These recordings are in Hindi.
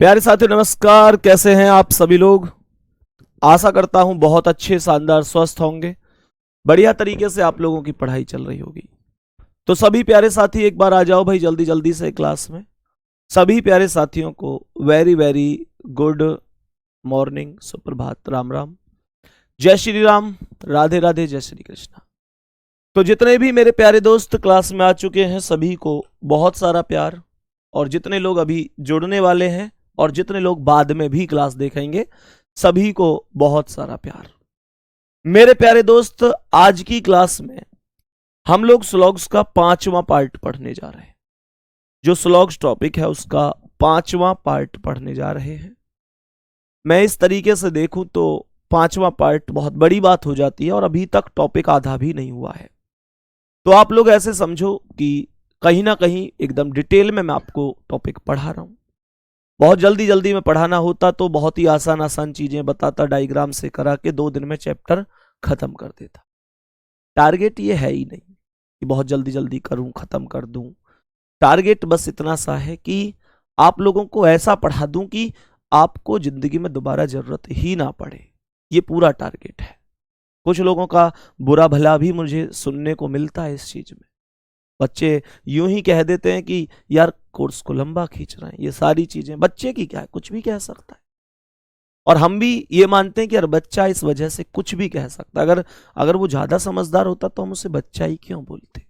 प्यारे साथियों नमस्कार। कैसे हैं आप सभी लोग। आशा करता हूं बहुत अच्छे शानदार स्वस्थ होंगे। बढ़िया तरीके से आप लोगों की पढ़ाई चल रही होगी। तो सभी प्यारे साथी एक बार आ जाओ भाई जल्दी जल्दी से क्लास में। सभी प्यारे साथियों को वेरी वेरी गुड मॉर्निंग, सुप्रभात, राम राम, जय श्री राम, राधे राधे, जय श्री कृष्णा। तो जितने भी मेरे प्यारे दोस्त क्लास में आ चुके हैं सभी को बहुत सारा प्यार, और जितने लोग अभी जुड़ने वाले हैं और जितने लोग बाद में भी क्लास देखेंगे सभी को बहुत सारा प्यार। मेरे प्यारे दोस्त, आज की क्लास में हम लोग स्लॉग्स का 5वां पार्ट पढ़ने जा रहे हैं। जो स्लॉग्स टॉपिक है उसका 5वां पार्ट पढ़ने जा रहे हैं। मैं इस तरीके से देखूं तो 5वां पार्ट बहुत बड़ी बात हो जाती है और अभी तक टॉपिक आधा भी नहीं हुआ है। तो आप लोग ऐसे समझो कि कहीं ना कहीं एकदम डिटेल में मैं आपको टॉपिक पढ़ा रहा हूं। बहुत जल्दी जल्दी में पढ़ाना होता तो बहुत ही आसान आसान चीजें बताता, डायग्राम से करा के 2 दिन में चैप्टर खत्म कर देता। टारगेट ये है ही नहीं कि बहुत जल्दी जल्दी करूं, खत्म कर दूं। टारगेट बस इतना सा है कि आप लोगों को ऐसा पढ़ा दूं कि आपको जिंदगी में दोबारा जरूरत ही ना पड़े। ये पूरा टारगेट है। कुछ लोगों का बुरा भला भी मुझे सुनने को मिलता है इस चीज में। बच्चे यूं ही कह देते हैं कि यार कोर्स को लंबा खींच रहे हैं। ये सारी चीजें बच्चे की क्या है, कुछ भी कह सकता है। और हम भी ये मानते हैं कि यार बच्चा इस वजह से कुछ भी कह सकता है। अगर वो ज्यादा समझदार होता तो हम उसे बच्चा ही क्यों बोलते।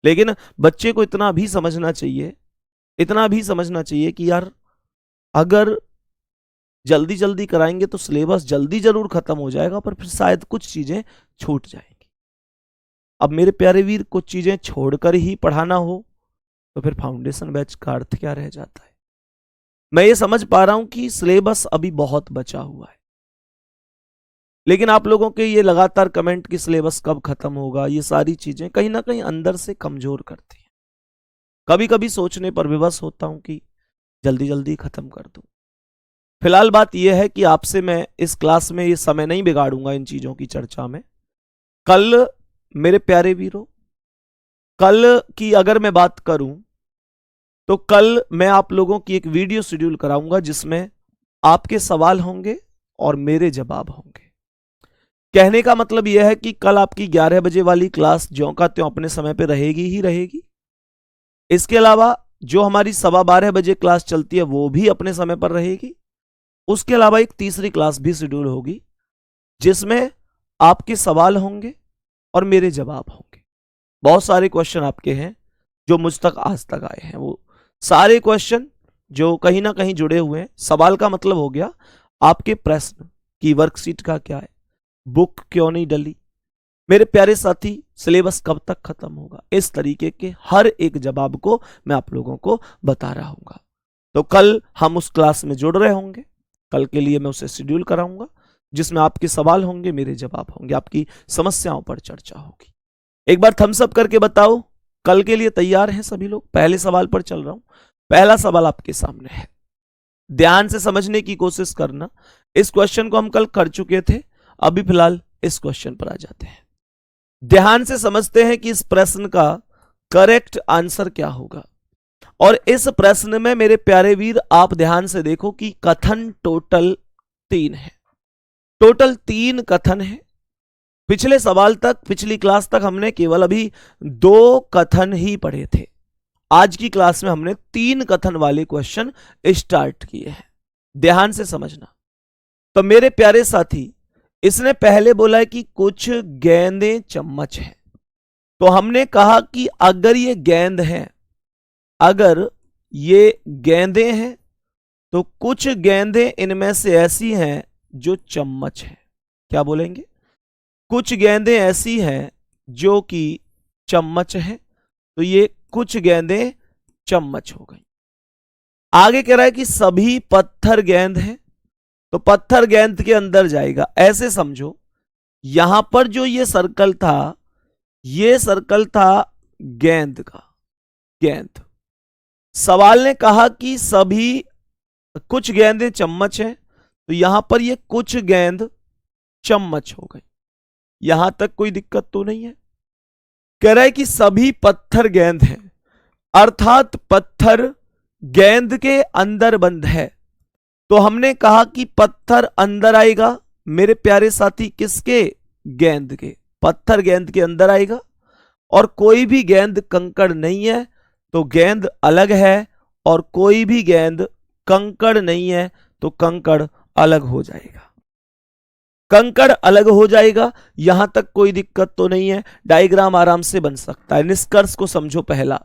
लेकिन बच्चे को इतना भी समझना चाहिए, इतना भी समझना चाहिए कि यार अगर जल्दी जल्दी कराएंगे तो सिलेबस जल्दी जरूर खत्म हो जाएगा, पर फिर शायद कुछ चीजें छूट जाएंगी। अब मेरे प्यारे वीर, कुछ चीजें छोड़कर ही पढ़ाना हो तो फिर फाउंडेशन बैच का अर्थ क्या रह जाता है। मैं ये समझ पा रहा हूं कि सिलेबस अभी बहुत बचा हुआ है, लेकिन आप लोगों के ये लगातार कमेंट कि सिलेबस कब खत्म होगा, ये सारी चीजें कहीं ना कहीं अंदर से कमजोर करती हैं। कभी कभी सोचने पर विवश होता हूं कि जल्दी जल्दी खत्म कर दूं। फिलहाल बात यह है कि आपसे मैं इस क्लास में ये समय नहीं बिगाड़ूंगा इन चीजों की चर्चा में। कल मेरे प्यारे वीरों, कल की अगर मैं बात करूं तो कल मैं आप लोगों की एक वीडियो शेड्यूल कराऊंगा जिसमें आपके सवाल होंगे और मेरे जवाब होंगे। कहने का मतलब यह है कि कल आपकी 11 बजे वाली क्लास ज्यों का त्यों अपने समय पे रहेगी ही रहेगी। इसके अलावा जो हमारी 12:15 बजे क्लास चलती है वो भी अपने समय पर रहेगी। उसके अलावा एक तीसरी क्लास भी शेड्यूल होगी जिसमें आपके सवाल होंगे और मेरे जवाब होंगे। बहुत सारे क्वेश्चन आपके हैं जो मुझ तक आज तक आए हैं, वो सारे क्वेश्चन जो कहीं ना कहीं जुड़े हुए हैं। सवाल का मतलब हो गया आपके प्रश्न की वर्कशीट का क्या है, बुक क्यों नहीं डली, मेरे प्यारे साथी सिलेबस कब तक खत्म होगा, इस तरीके के हर एक जवाब को मैं आप लोगों को बता रहा हूंगा। तो कल हम उस क्लास में जुड़ रहे होंगे। कल के लिए मैं उसे शेड्यूल कराऊंगा जिसमें आपके सवाल होंगे, मेरे जवाब होंगे, आपकी समस्याओं पर चर्चा होगी। एक बार थम्स अप करके बताओ कल के लिए तैयार हैं सभी लोग। पहले सवाल पर चल रहा हूं। पहला सवाल आपके सामने है, ध्यान से समझने की कोशिश करना। इस क्वेश्चन को हम कल कर चुके थे, अभी फिलहाल इस क्वेश्चन पर आ जाते हैं। ध्यान से समझते हैं कि इस प्रश्न का करेक्ट आंसर क्या होगा। और इस प्रश्न में मेरे प्यारे वीर आप ध्यान से देखो कि कथन टोटल 3 है। टोटल 3 कथन है। पिछले सवाल तक, पिछली क्लास तक हमने केवल अभी 2 कथन ही पढ़े थे। आज की क्लास में हमने 3 कथन वाले क्वेश्चन स्टार्ट किए हैं। ध्यान से समझना। तो मेरे प्यारे साथी, इसने पहले बोला है कि कुछ गेंदें चम्मच हैं। तो हमने कहा कि अगर ये गेंद है, अगर ये गेंदें हैं तो कुछ गेंदें इनमें से ऐसी हैं जो चम्मच हैं। क्या बोलेंगे? कुछ गेंदें ऐसी हैं जो कि चम्मच हैं। तो ये कुछ गेंदें चम्मच हो गई। आगे कह रहा है कि सभी पत्थर गेंद हैं। तो पत्थर गेंद के अंदर जाएगा। ऐसे समझो यहां पर जो ये सर्कल था, ये सर्कल था गेंद का। गेंद। सवाल ने कहा कि सभी कुछ गेंदें चम्मच हैं। तो यहां पर ये कुछ गेंद चम्मच हो गई। यहां तक कोई दिक्कत तो नहीं है। कह रहा है कि सभी पत्थर गेंद हैं, अर्थात पत्थर गेंद के अंदर बंद है। तो हमने कहा कि पत्थर अंदर आएगा मेरे प्यारे साथी, किसके? गेंद के। पत्थर गेंद के अंदर आएगा, और कोई भी गेंद कंकड़ नहीं है तो गेंद अलग है, और कोई भी गेंद कंकड़ नहीं है तो कंकड़ अलग हो जाएगा। कंकड़ अलग हो जाएगा, यहां तक कोई दिक्कत तो नहीं है, डायग्राम आराम से बन सकता है। निष्कर्ष को समझो। पहला,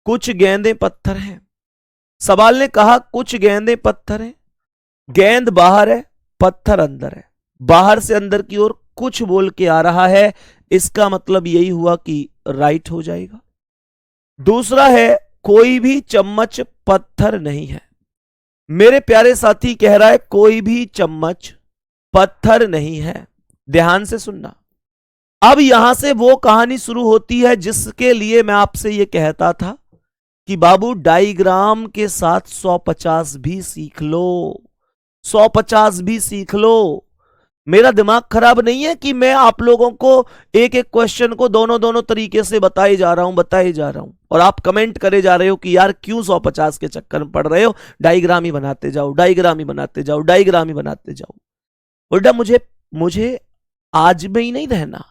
कुछ गेंदें पत्थर हैं। सवाल ने कहा कुछ गेंदें पत्थर हैं, गेंद बाहर है, पत्थर अंदर है। बाहर से अंदर की ओर कुछ बोल के आ रहा है, इसका मतलब यही हुआ कि राइट हो जाएगा। दूसरा है, कोई भी चम्मच पत्थर नहीं है। मेरे प्यारे साथी कह रहा है कोई भी चम्मच पत्थर नहीं है। ध्यान से सुनना। अब यहां से वो कहानी शुरू होती है जिसके लिए मैं आपसे ये कहता था कि बाबू डायग्राम के साथ 150 भी सीख लो, 150 भी सीख लो। मेरा दिमाग खराब नहीं है कि मैं आप लोगों को एक एक क्वेश्चन को दोनों दोनों तरीके से बताए जा रहा हूं, और आप कमेंट करे जा रहे हो कि यार क्यों 150 के चक्कर में पड़ रहे हो, डायग्राम ही बनाते जाओ, डायग्राम ही बनाते जाओ, डायग्राम ही बनाते जाओ। उल्टा मुझे आज में ही नहीं रहना।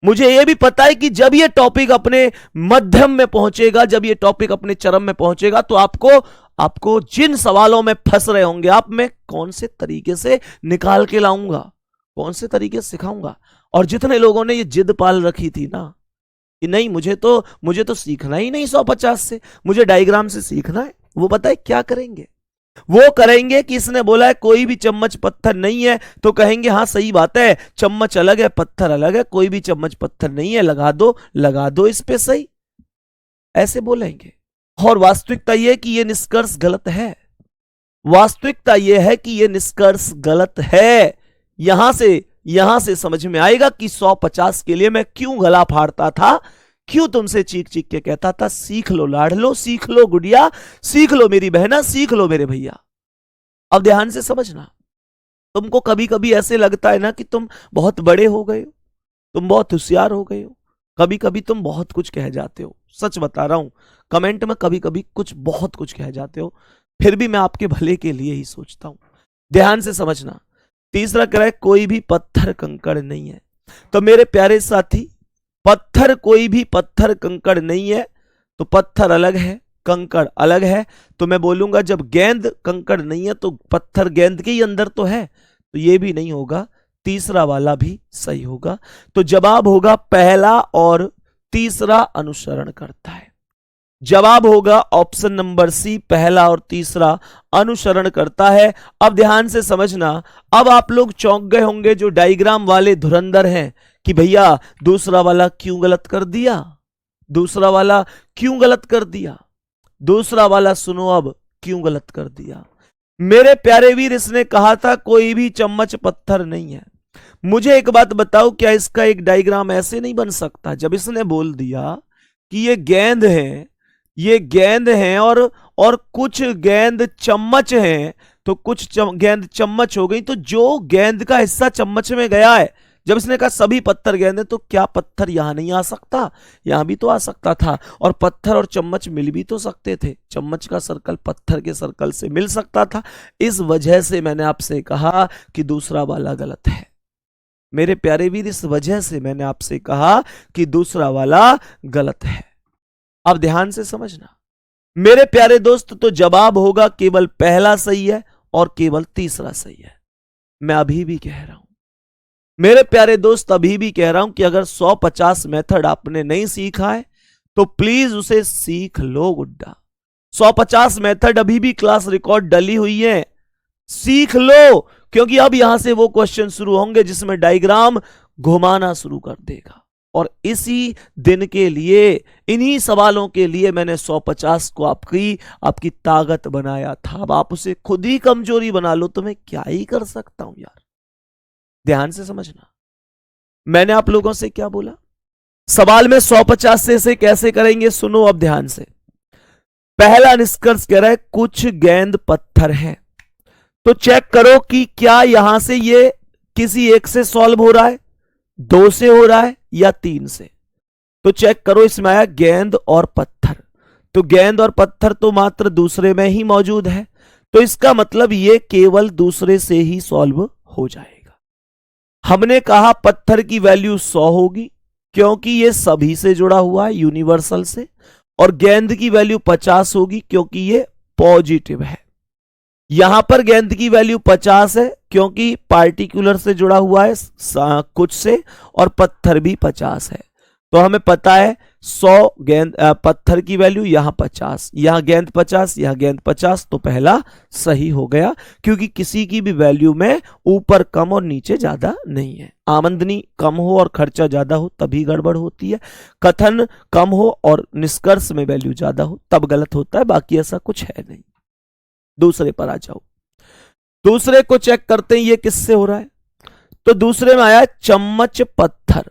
मुझे यह भी पता है कि जब ये टॉपिक अपने मध्यम में पहुंचेगा, जब ये टॉपिक अपने चरम में पहुंचेगा, तो आपको जिन सवालों में फंस रहे होंगे आप, मैं कौन से तरीके से निकाल के लाऊंगा, कौन से तरीके से सिखाऊंगा। और जितने लोगों ने ये जिद पाल रखी थी ना कि नहीं मुझे तो सीखना ही नहीं 150 से, मुझे डायग्राम से सीखना है, वो पता है क्या करेंगे? वो करेंगे कि इसने बोला है कोई भी चम्मच पत्थर नहीं है, तो कहेंगे हाँ सही बात है, चम्मच अलग है पत्थर अलग है, कोई भी चम्मच पत्थर नहीं है, लगा दो इस पे सही, ऐसे बोलेंगे। और वास्तविकता यह कि यह निष्कर्ष गलत है। वास्तविकता यह है कि यह निष्कर्ष गलत है। यहां से समझ में आएगा कि 150 के लिए मैं क्यों गला फाड़ता था, क्यों तुमसे चीख चीख के कहता था सीख लो लाडलो, सीख लो गुड़िया, सीख लो मेरी बहना, सीख लो मेरे भैया। अब ध्यान से समझना। तुमको कभी कभी ऐसे लगता है ना कि तुम बहुत बड़े हो गए हो, तुम बहुत होशियार हो गए हो, कभी कभी तुम बहुत कुछ कह जाते हो। सच बता रहा हूं, कमेंट में कभी कभी बहुत कुछ कह जाते हो, फिर भी मैं आपके भले के लिए ही सोचता हूं। ध्यान से समझना। तीसरा कह रहा है कोई भी पत्थर कंकड़ नहीं है। तो मेरे प्यारे साथी, पत्थर कोई भी पत्थर कंकड़ नहीं है, तो पत्थर अलग है कंकड़ अलग है। तो मैं बोलूंगा जब गेंद कंकड़ नहीं है तो पत्थर गेंद के ही अंदर तो है, तो ये भी नहीं होगा, तीसरा वाला भी सही होगा। तो जवाब होगा पहला और तीसरा अनुसरण करता है। जवाब होगा ऑप्शन नंबर सी, पहला और तीसरा अनुसरण करता है। अब ध्यान से समझना। अब आप लोग चौंक गए होंगे जो डायग्राम वाले धुरंधर हैं कि भैया दूसरा वाला क्यों गलत कर दिया, दूसरा वाला क्यों गलत कर दिया, दूसरा वाला सुनो अब क्यों गलत कर दिया। मेरे प्यारे वीर, इसने कहा था कोई भी चम्मच पत्थर नहीं है। मुझे एक बात बताओ, क्या इसका एक डायग्राम ऐसे नहीं बन सकता? जब इसने बोल दिया कि ये गेंद है, ये गेंद हैं और कुछ गेंद चम्मच हैं, तो कुछ गेंद चम्मच हो गई, तो जो गेंद का हिस्सा चम्मच में गया है, जब इसने कहा सभी पत्थर गेंद है, तो क्या पत्थर यहां नहीं आ सकता? यहां भी तो आ सकता था, और पत्थर और चम्मच मिल भी तो सकते थे, चम्मच का सर्कल पत्थर के सर्कल से मिल सकता था। इस वजह से मैंने आपसे कहा कि दूसरा वाला गलत है। मेरे प्यारे वीर, इस वजह से मैंने आपसे कहा कि दूसरा वाला गलत है। अब ध्यान से समझना मेरे प्यारे दोस्त, तो जवाब होगा केवल पहला सही है और केवल तीसरा सही है। मैं अभी भी कह रहा हूं मेरे प्यारे दोस्त, अभी भी कह रहा हूं कि अगर 150 मेथड आपने नहीं सीखा है तो प्लीज उसे सीख लो गुड्डा। 150 मेथड अभी भी क्लास रिकॉर्ड डली हुई है, सीख लो, क्योंकि अब यहां से वो क्वेश्चन शुरू होंगे जिसमें डायग्राम घुमाना शुरू कर देगा। और इसी दिन के लिए, इन्हीं सवालों के लिए मैंने 150 को आपकी ताकत बनाया था। अब आप उसे खुद ही कमजोरी बना लो तो मैं क्या ही कर सकता हूं यार। ध्यान से समझना, मैंने आप लोगों से क्या बोला? सवाल में 150 से इसे कैसे करेंगे, सुनो अब ध्यान से। पहला निष्कर्ष कह रहा है कुछ गेंद पत्थर है, तो चेक करो कि क्या यहां से ये किसी एक से सॉल्व हो रहा है, 2 से हो रहा है या 3 से। तो चेक करो, इसमें आया गेंद और पत्थर, तो गेंद और पत्थर तो मात्र दूसरे में ही मौजूद है, तो इसका मतलब ये केवल दूसरे से ही सॉल्व हो जाएगा। हमने कहा पत्थर की वैल्यू 100 होगी क्योंकि ये सभी से जुड़ा हुआ है, यूनिवर्सल से, और गेंद की वैल्यू 50 होगी क्योंकि ये पॉजिटिव है। यहां पर गेंद की वैल्यू 50 है क्योंकि पार्टिकुलर से जुड़ा हुआ है कुछ से, और पत्थर भी 50 है। तो हमें पता है 100 गेंद पत्थर की वैल्यू, यहां 50, यहां गेंद 50, यहां गेंद 50, तो पहला सही हो गया क्योंकि किसी की भी वैल्यू में ऊपर कम और नीचे ज्यादा नहीं है। आमदनी कम हो और खर्चा ज्यादा हो तभी गड़बड़ होती है, कथन कम हो और निष्कर्ष में वैल्यू ज्यादा हो तब गलत होता है, बाकी ऐसा कुछ है नहीं। दूसरे पर आ जाओ, दूसरे को चेक करते हैं ये किससे हो रहा है। तो दूसरे में आया चम्मच पत्थर।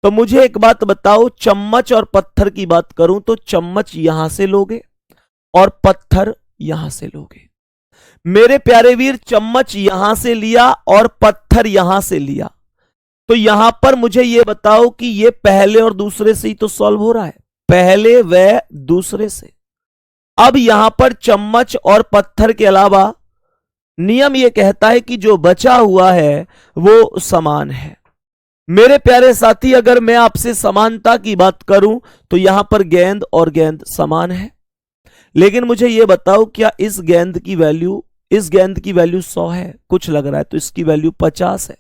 तो मुझे एक बात बताओ, चम्मच और पत्थर की बात करूं तो चम्मच यहां से लोगे और पत्थर यहां से लोगे। मेरे प्यारे वीर, चम्मच यहां से लिया और पत्थर यहां से लिया, तो यहां पर मुझे यह बताओ कि यह पहले और दूसरे से ही तो सॉल्व हो रहा है, पहले व दूसरे से। अब यहां पर चम्मच और पत्थर के अलावा नियम यह कहता है कि जो बचा हुआ है वो समान है। मेरे प्यारे साथी, अगर मैं आपसे समानता की बात करूं तो यहां पर गेंद और गेंद समान है, लेकिन मुझे यह बताओ क्या इस गेंद की वैल्यू 100 है, कुछ लग रहा है, तो इसकी वैल्यू 50 है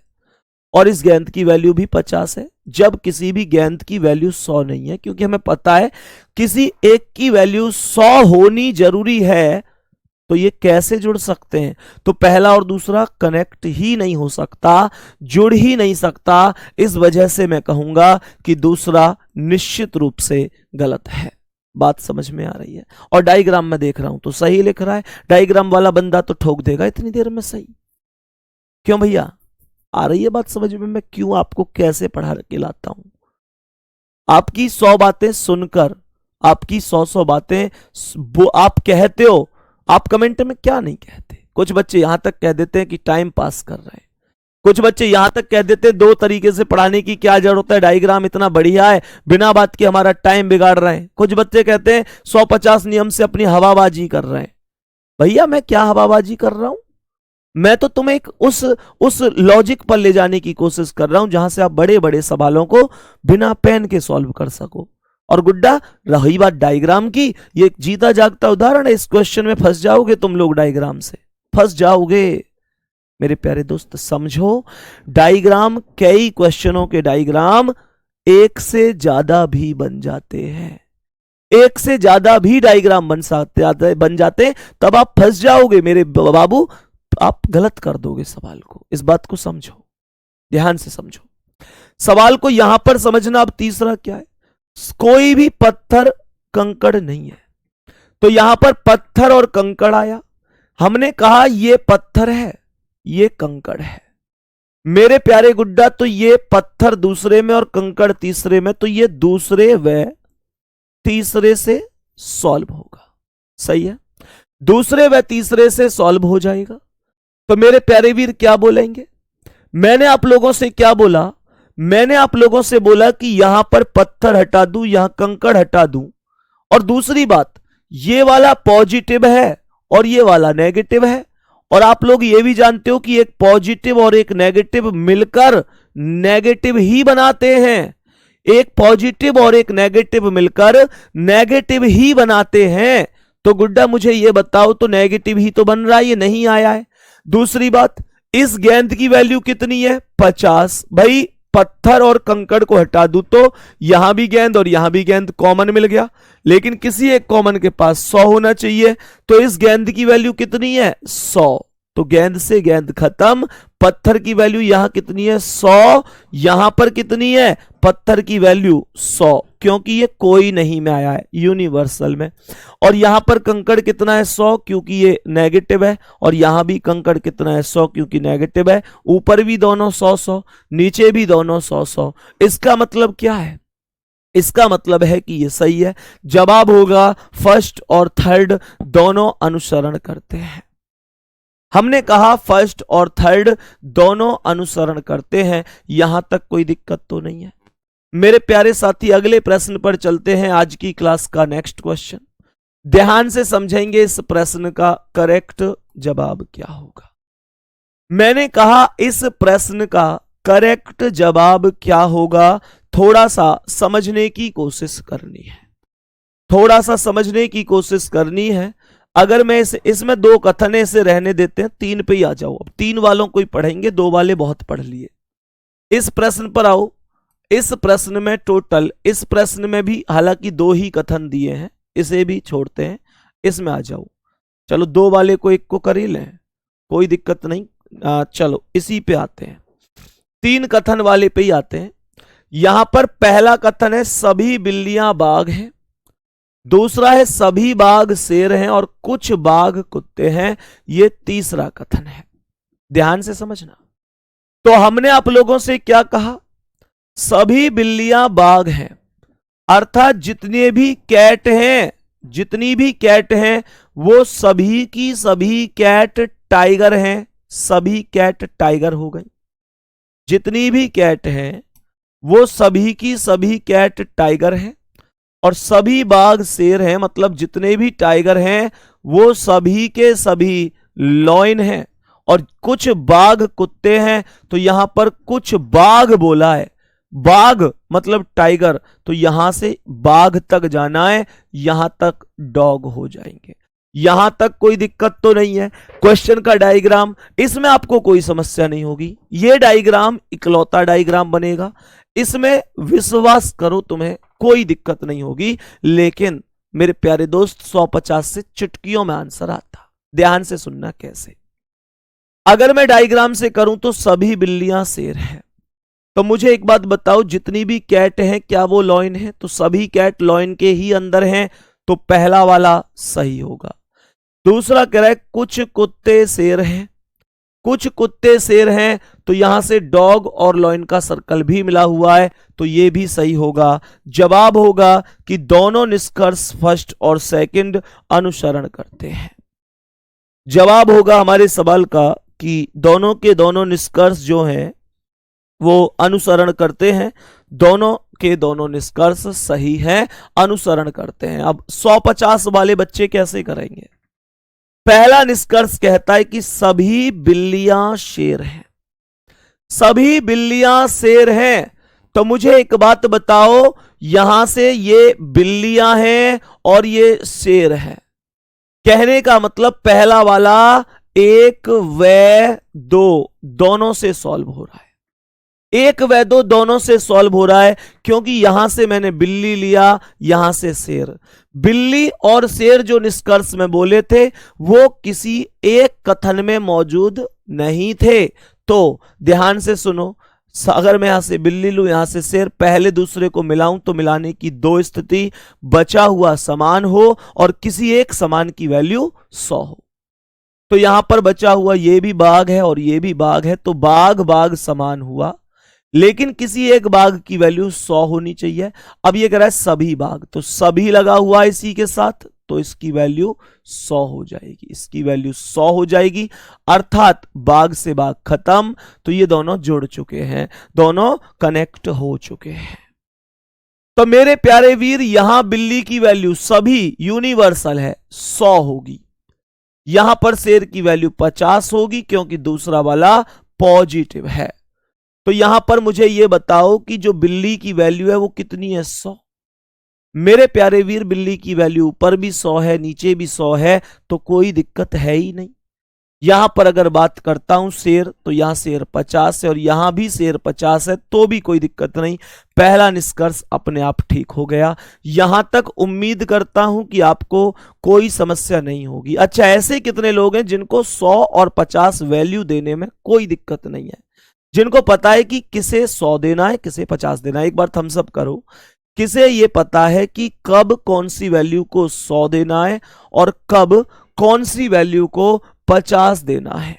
और इस गेंद की वैल्यू भी 50 है, जब किसी भी गेंद की वैल्यू 100 नहीं है, क्योंकि हमें पता है किसी एक की वैल्यू 100 होनी जरूरी है। तो ये कैसे जुड़ सकते हैं? तो पहला और दूसरा कनेक्ट ही नहीं हो सकता, जुड़ ही नहीं सकता। इस वजह से मैं कहूंगा कि दूसरा निश्चित रूप से गलत है। बात समझ में आ रही है? और डायग्राम में देख रहा हूं तो सही लिख रहा है, डायग्राम वाला बंदा तो ठोक देगा इतनी देर में सही। क्यों भैया, आ रही है बात समझ में? मैं क्यों आपको कैसे पढ़ा के लाता हूं? आपकी 100 बातें सुनकर, आपकी 100 बातें आप कहते हो, आप कमेंट में क्या नहीं कहते। कुछ बच्चे यहां तक कह देते हैं कि टाइम पास कर रहे हैं, कुछ बच्चे यहां तक कह देते हैं 2 तरीके से पढ़ाने की क्या जरूरत है, डायग्राम इतना बढ़िया है, बिना बात के हमारा टाइम बिगाड़ रहे हैं। कुछ बच्चे कहते हैं 150 नियम से अपनी हवाबाजी कर रहे हैं। भैया मैं क्या हवाबाजी कर रहा हूं? मैं तो तुम्हें एक उस लॉजिक पर ले जाने की कोशिश कर रहा हूं जहां से आप बड़े बड़े सवालों को बिना पेन के सॉल्व कर सको। और गुड्डा, रही बात डायग्राम की, ये जीता जागता उदाहरण है, इस क्वेश्चन में फंस जाओगे तुम लोग, डायग्राम से फंस जाओगे। मेरे प्यारे दोस्त समझो, डायग्राम, कई क्वेश्चनों के डायग्राम एक से ज्यादा भी बन जाते हैं, एक से ज्यादा भी डायग्राम बन जाते, तब आप फंस जाओगे मेरे बाबू, आप गलत कर दोगे सवाल को। इस बात को समझो, ध्यान से समझो सवाल को। यहां पर समझना अब तीसरा क्या है, कोई भी पत्थर कंकड़ नहीं है, तो यहां पर पत्थर और कंकड़ आया। हमने कहा ये पत्थर है, ये कंकड़ है। मेरे प्यारे गुड्डा, तो ये पत्थर दूसरे में और कंकड़ तीसरे में, तो ये दूसरे व तीसरे से सॉल्व होगा। सही है, दूसरे व तीसरे से सॉल्व हो जाएगा। तो मेरे प्यारे वीर क्या बोलेंगे? मैंने आप लोगों से क्या बोला? मैंने आप लोगों से बोला कि यहां पर पत्थर हटा दूं, यहां कंकड़ हटा दूं, और दूसरी बात, ये वाला पॉजिटिव है और ये वाला नेगेटिव है, और आप लोग ये भी जानते हो कि एक पॉजिटिव और एक नेगेटिव मिलकर नेगेटिव ही बनाते हैं, एक पॉजिटिव और एक नेगेटिव मिलकर नेगेटिव ही बनाते हैं। तो गुड्डा मुझे ये बताओ, तो नेगेटिव ही तो बन रहा है, ये नहीं आया है। दूसरी बात, इस गेंद की वैल्यू कितनी है? 50। भाई पत्थर और कंकड़ को हटा दूं तो यहां भी गेंद और यहां भी गेंद कॉमन मिल गया, लेकिन किसी एक कॉमन के पास 100 होना चाहिए, तो इस गेंद की वैल्यू कितनी है? 100। तो गेंद से गेंद खत्म। पत्थर की वैल्यू यहां कितनी है? 100। यहां पर कितनी है? पत्थर की वैल्यू 100, क्योंकि ये कोई नहीं में आया है, यूनिवर्सल में। और यहां पर कंकड़ कितना है? 100, क्योंकि ये नेगेटिव है, और यहां भी कंकड़ कितना है? 100, क्योंकि नेगेटिव है। ऊपर भी दोनों 100-100, नीचे भी दोनों 100-100। इसका मतलब क्या है? इसका मतलब है कि ये सही है। जवाब होगा फर्स्ट और थर्ड दोनों अनुसरण करते हैं। हमने कहा फर्स्ट और थर्ड दोनों अनुसरण करते हैं, यहां तक कोई दिक्कत तो नहीं है। मेरे प्यारे साथी, अगले प्रश्न पर चलते हैं, आज की क्लास का नेक्स्ट क्वेश्चन। ध्यान से समझेंगे इस प्रश्न का करेक्ट जवाब क्या होगा। मैंने कहा इस प्रश्न का करेक्ट जवाब क्या होगा, थोड़ा सा समझने की कोशिश करनी है, थोड़ा सा समझने की कोशिश करनी है। अगर मैं इसमें दो कथन ऐसे रहने देते हैं, तीन पे ही आ जाओ। अब तीन वालों को ही पढ़ेंगे, दो वाले बहुत पढ़ लिए। इस प्रश्न पर आओ। इस प्रश्न में टोटल, इस प्रश्न में भी हालांकि दो ही कथन दिए हैं, इसे भी छोड़ते हैं, इसमें आ जाओ। चलो दो वाले को एक को कर ही लें, कोई दिक्कत नहीं। चलो इसी पे आते हैं, तीन कथन वाले पे ही आते हैं। यहां पर पहला कथन है सभी बिल्लियां बाघ हैं, दूसरा है सभी बाघ शेर हैं और कुछ बाघ कुत्ते हैं। ये तीसरा कथन है, ध्यान से समझना। तो हमने आप लोगों से क्या कहा, सभी बिल्लियां बाघ हैं, अर्थात जितने भी कैट हैं, जितनी भी कैट हैं वो सभी की सभी कैट टाइगर हैं, सभी कैट टाइगर हो गई। जितनी भी कैट हैं वो सभी की सभी कैट टाइगर हैं, और सभी बाघ शेर हैं, मतलब जितने भी टाइगर हैं वो सभी के सभी लॉयन हैं, और कुछ बाघ कुत्ते हैं। तो यहां पर कुछ बाघ बोला है, बाघ मतलब टाइगर, तो यहां से बाघ तक जाना है, यहां तक डॉग हो जाएंगे। यहां तक कोई दिक्कत तो नहीं है। क्वेश्चन का डायग्राम, इसमें आपको कोई समस्या नहीं होगी। ये डायग्राम इकलौता डायग्राम बनेगा, इसमें विश्वास करो तुम्हें कोई दिक्कत नहीं होगी। लेकिन मेरे प्यारे दोस्त 150 से चुटकियों में आंसर आता, ध्यान से सुनना कैसे। अगर मैं डायग्राम से करूं तो सभी बिल्लियां शेर हैं, तो मुझे एक बात बताओ, जितनी भी कैट हैं क्या वो लॉयन है? तो सभी कैट लॉयन के ही अंदर हैं, तो पहला वाला सही होगा। दूसरा कह रहा है कुछ कुत्ते शेर हैं, कुछ कुत्ते शेर हैं, तो यहां से डॉग और लॉयन का सर्कल भी मिला हुआ है, तो ये भी सही होगा। जवाब होगा कि दोनों निष्कर्ष फर्स्ट और सेकंड अनुसरण करते हैं। जवाब होगा हमारे सवाल का कि दोनों के दोनों निष्कर्ष जो हैं वो अनुसरण करते हैं, दोनों के दोनों निष्कर्ष सही हैं, अनुसरण करते हैं। अब 150 वाले बच्चे कैसे करेंगे? पहला निष्कर्ष कहता है कि सभी बिल्लियां शेर हैं, सभी बिल्लियां शेर हैं। तो मुझे एक बात बताओ, यहां से ये बिल्लियां हैं और ये शेर है, कहने का मतलब पहला वाला एक व दो दोनों से सॉल्व हो रहा है, एक व दो दोनों से सॉल्व हो रहा है, क्योंकि यहां से मैंने बिल्ली लिया, यहां से शेर। बिल्ली और शेर जो निष्कर्ष में बोले थे वो किसी एक कथन में मौजूद नहीं थे। तो ध्यान से सुनो, अगर मैं यहां से बिल्ली लूं, यहां से शेर, पहले दूसरे को मिलाऊं तो मिलाने की दो स्थिति, बचा हुआ समान हो और किसी एक समान की वैल्यू 100 हो। तो यहां पर बचा हुआ ये भी बाघ है और ये भी बाघ है, तो बाघ बाघ समान हुआ, लेकिन किसी एक बाघ की वैल्यू 100 होनी चाहिए। अब ये कह रहा है सभी बाघ, तो सभी लगा हुआ है इसी के साथ, तो इसकी वैल्यू 100 हो जाएगी, इसकी वैल्यू 100 हो जाएगी, अर्थात बाघ से बाघ खत्म। तो ये दोनों जुड़ चुके हैं, दोनों कनेक्ट हो चुके हैं। तो मेरे प्यारे वीर, यहां बिल्ली की वैल्यू सभी यूनिवर्सल है, 100 होगी। यहां पर शेर की वैल्यू 50 होगी, क्योंकि दूसरा वाला पॉजिटिव है। तो यहां पर मुझे यह बताओ कि जो बिल्ली की वैल्यू है वो कितनी है? 100। मेरे प्यारे वीर, बिल्ली की वैल्यू ऊपर भी 100 है, नीचे भी 100 है, तो कोई दिक्कत है ही नहीं। यहां पर अगर बात करता हूं शेर, तो यहां शेर 50 है और यहां भी शेर 50 है, तो भी कोई दिक्कत नहीं। पहला निष्कर्ष अपने आप ठीक हो गया। यहां तक उम्मीद करता हूं कि आपको कोई समस्या नहीं होगी। अच्छा, ऐसे कितने लोग हैं जिनको 100 और 50 वैल्यू देने में कोई दिक्कत नहीं है, जिनको पता है कि किसे 100 देना है, किसे 50 देना है? एक बार थम्स अप करो। किसे ये पता है कि कब कौन सी वैल्यू को 100 देना है और कब कौन सी वैल्यू को 50 देना है?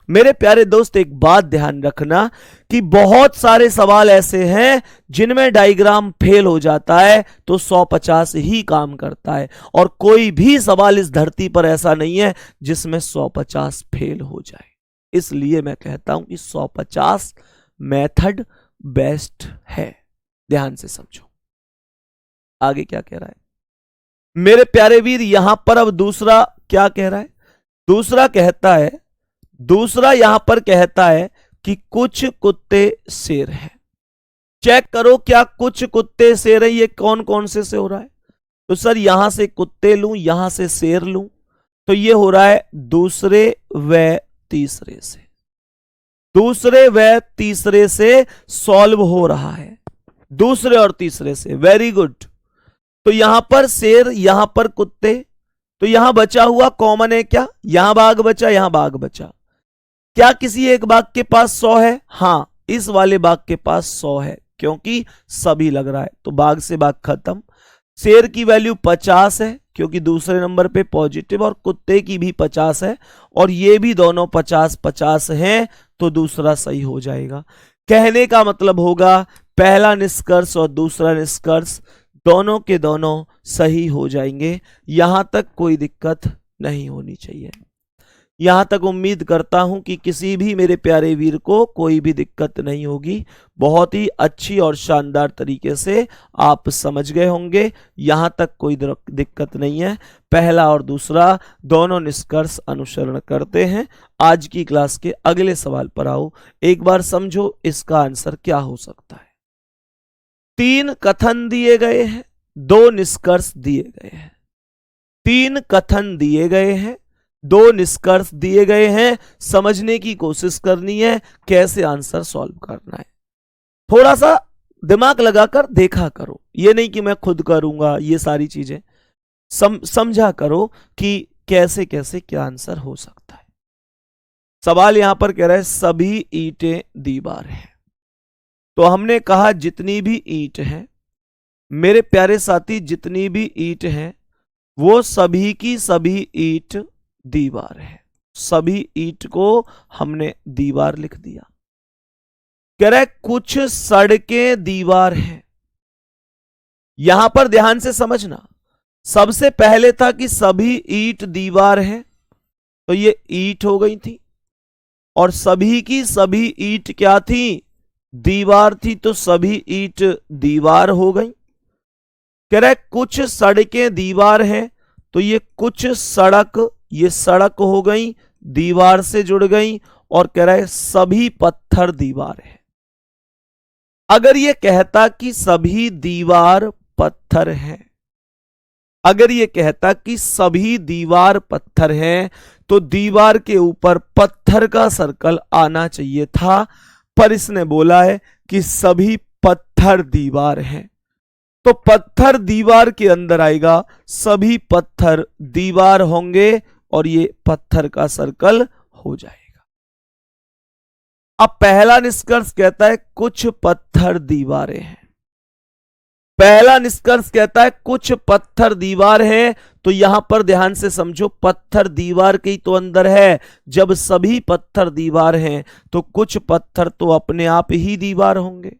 मेरे प्यारे दोस्त, एक बात ध्यान रखना कि बहुत सारे सवाल ऐसे हैं जिनमें डायग्राम फेल हो जाता है, तो 100-50 ही काम करता है, और कोई भी सवाल इस धरती पर ऐसा नहीं है जिसमें 100-50 फेल हो जाए। इसलिए मैं कहता हूं कि 100-50 मेथड बेस्ट है। ध्यान से समझो आगे क्या कह रहा है। मेरे प्यारे वीर, यहां पर अब दूसरा क्या कह रहा है? दूसरा यहां पर कहता है कि कुछ कुत्ते शेर हैं। चेक करो क्या कुछ कुत्ते शेर हैं, ये कौन कौन से हो रहा है? तो सर यहां से कुत्ते लूं, यहां से शेर लूं, तो ये हो रहा है दूसरे व तीसरे से। दूसरे व तीसरे से सॉल्व हो रहा है, दूसरे और तीसरे से। Very good. तो यहां पर शेर, यहां पर कुत्ते, तो यहां बचा हुआ कॉमन है क्या? यहां बाघ बचा, यहां बाघ बचा। क्या किसी एक बाघ के पास 100 है? हां, इस वाले बाघ के पास 100 है, क्योंकि सभी लग रहा है, तो बाघ से बाघ खत्म। शेर की वैल्यू 50 है, क्योंकि दूसरे नंबर पे पॉजिटिव, और कुत्ते की भी 50 है, और ये भी दोनों 50-50 हैं, तो दूसरा सही हो जाएगा। कहने का मतलब होगा पहला निष्कर्ष और दूसरा निष्कर्ष दोनों के दोनों सही हो जाएंगे। यहां तक कोई दिक्कत नहीं होनी चाहिए। यहां तक उम्मीद करता हूं कि किसी भी मेरे प्यारे वीर को कोई भी दिक्कत नहीं होगी। बहुत ही अच्छी और शानदार तरीके से आप समझ गए होंगे। यहां तक कोई दिक्कत नहीं है। पहला और दूसरा दोनों निष्कर्ष अनुसरण करते हैं। आज की क्लास के अगले सवाल पर आओ, एक बार समझो इसका आंसर क्या हो सकता है। 3 कथन दिए गए हैं, 2 निष्कर्ष दिए गए हैं। 3 कथन दिए गए हैं, 2 निष्कर्ष दिए गए हैं। समझने की कोशिश करनी है, कैसे आंसर सॉल्व करना है। थोड़ा सा दिमाग लगाकर देखा करो, ये नहीं कि मैं खुद करूंगा ये सारी चीजें। समझा करो कि कैसे कैसे क्या आंसर हो सकता है। सवाल यहां पर कह रहा है सभी ईंटें दीवार हैं। तो हमने कहा जितनी भी ईंट हैं मेरे प्यारे साथी, जितनी भी ईंट हैं वो सभी की सभी ईंट दीवार है। सभी ईंट को हमने दीवार लिख दिया। कह रहा है कुछ सड़कें दीवार हैं। यहां पर ध्यान से समझना, सबसे पहले था कि सभी ईंट दीवार है, तो ये ईंट हो गई थी, और सभी की सभी ईंट क्या थी? दीवार थी, तो सभी ईंट दीवार हो गई। कह रहा है कुछ सड़कें दीवार हैं, तो ये कुछ सड़क, ये सड़क हो गई, दीवार से जुड़ गई, और कह रहा है सभी पत्थर दीवार है। अगर ये कहता कि सभी दीवार पत्थर हैं, अगर ये कहता कि सभी दीवार पत्थर हैं, तो दीवार के ऊपर पत्थर का सर्कल आना चाहिए था, पर इसने बोला है कि सभी पत्थर दीवार हैं, तो पत्थर दीवार के अंदर आएगा, सभी पत्थर दीवार होंगे, और ये पत्थर का सर्कल हो जाएगा। अब पहला निष्कर्ष कहता है कुछ पत्थर दीवारें हैं। पहला निष्कर्ष कहता है कुछ पत्थर दीवार हैं, तो यहां पर ध्यान से समझो, पत्थर दीवार के ही तो अंदर है। जब सभी पत्थर दीवार हैं तो कुछ पत्थर तो अपने आप ही दीवार होंगे।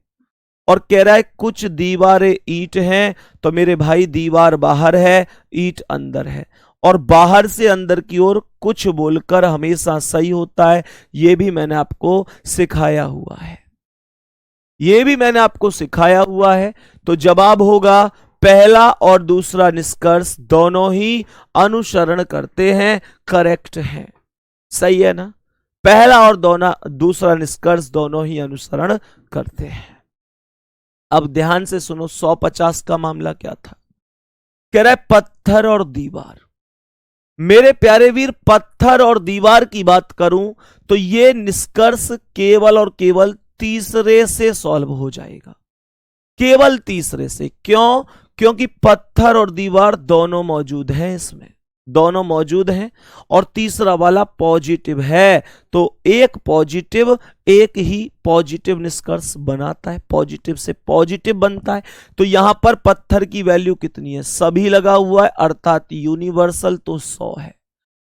और कह रहा है कुछ दीवारें ईंट हैं, तो मेरे भाई दीवार बाहर है, ईंट अंदर है, और बाहर से अंदर की ओर कुछ बोलकर हमेशा सही होता है। यह भी मैंने आपको सिखाया हुआ है, यह भी मैंने आपको सिखाया हुआ है। तो जवाब होगा पहला और दूसरा निष्कर्ष दोनों ही अनुसरण करते हैं, करेक्ट है, सही है ना। पहला और दूसरा निष्कर्ष दोनों ही अनुसरण करते हैं। अब ध्यान से सुनो, 150 का मामला क्या था? कह रहा है पत्थर और दीवार। मेरे प्यारे वीर, पत्थर और दीवार की बात करूं तो यह निष्कर्ष केवल और केवल तीसरे से सॉल्व हो जाएगा, केवल तीसरे से। क्यों? क्योंकि पत्थर और दीवार दोनों मौजूद हैं, इसमें दोनों मौजूद हैं, और तीसरा वाला पॉजिटिव है, तो एक पॉजिटिव एक ही पॉजिटिव निष्कर्ष बनाता है, पॉजिटिव से पॉजिटिव बनता है। तो यहां पर पत्थर की वैल्यू कितनी है? सभी लगा हुआ है, अर्थात यूनिवर्सल तो 100 है,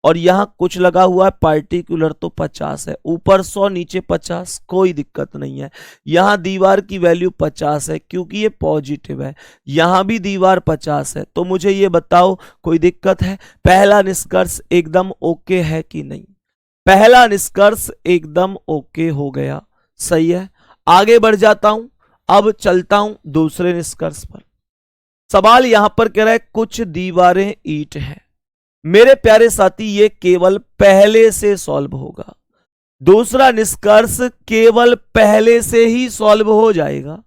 और यहां कुछ लगा हुआ है पार्टिकुलर, तो 50 है। ऊपर 100 नीचे 50, कोई दिक्कत नहीं है। यहां दीवार की वैल्यू 50 है क्योंकि ये पॉजिटिव है, यहां भी दीवार 50 है। तो मुझे ये बताओ कोई दिक्कत है? पहला निष्कर्ष एकदम ओके है कि नहीं? पहला निष्कर्ष एकदम ओके हो गया, सही है। आगे बढ़ जाता हूं, अब चलता हूं दूसरे निष्कर्ष पर। सवाल यहां पर कह रहा है कुछ दीवारें ईंट हैं। मेरे प्यारे साथी ये केवल पहले से सॉल्व होगा। दूसरा निष्कर्ष, केवल पहले से ही सॉल्व हो जाएगा,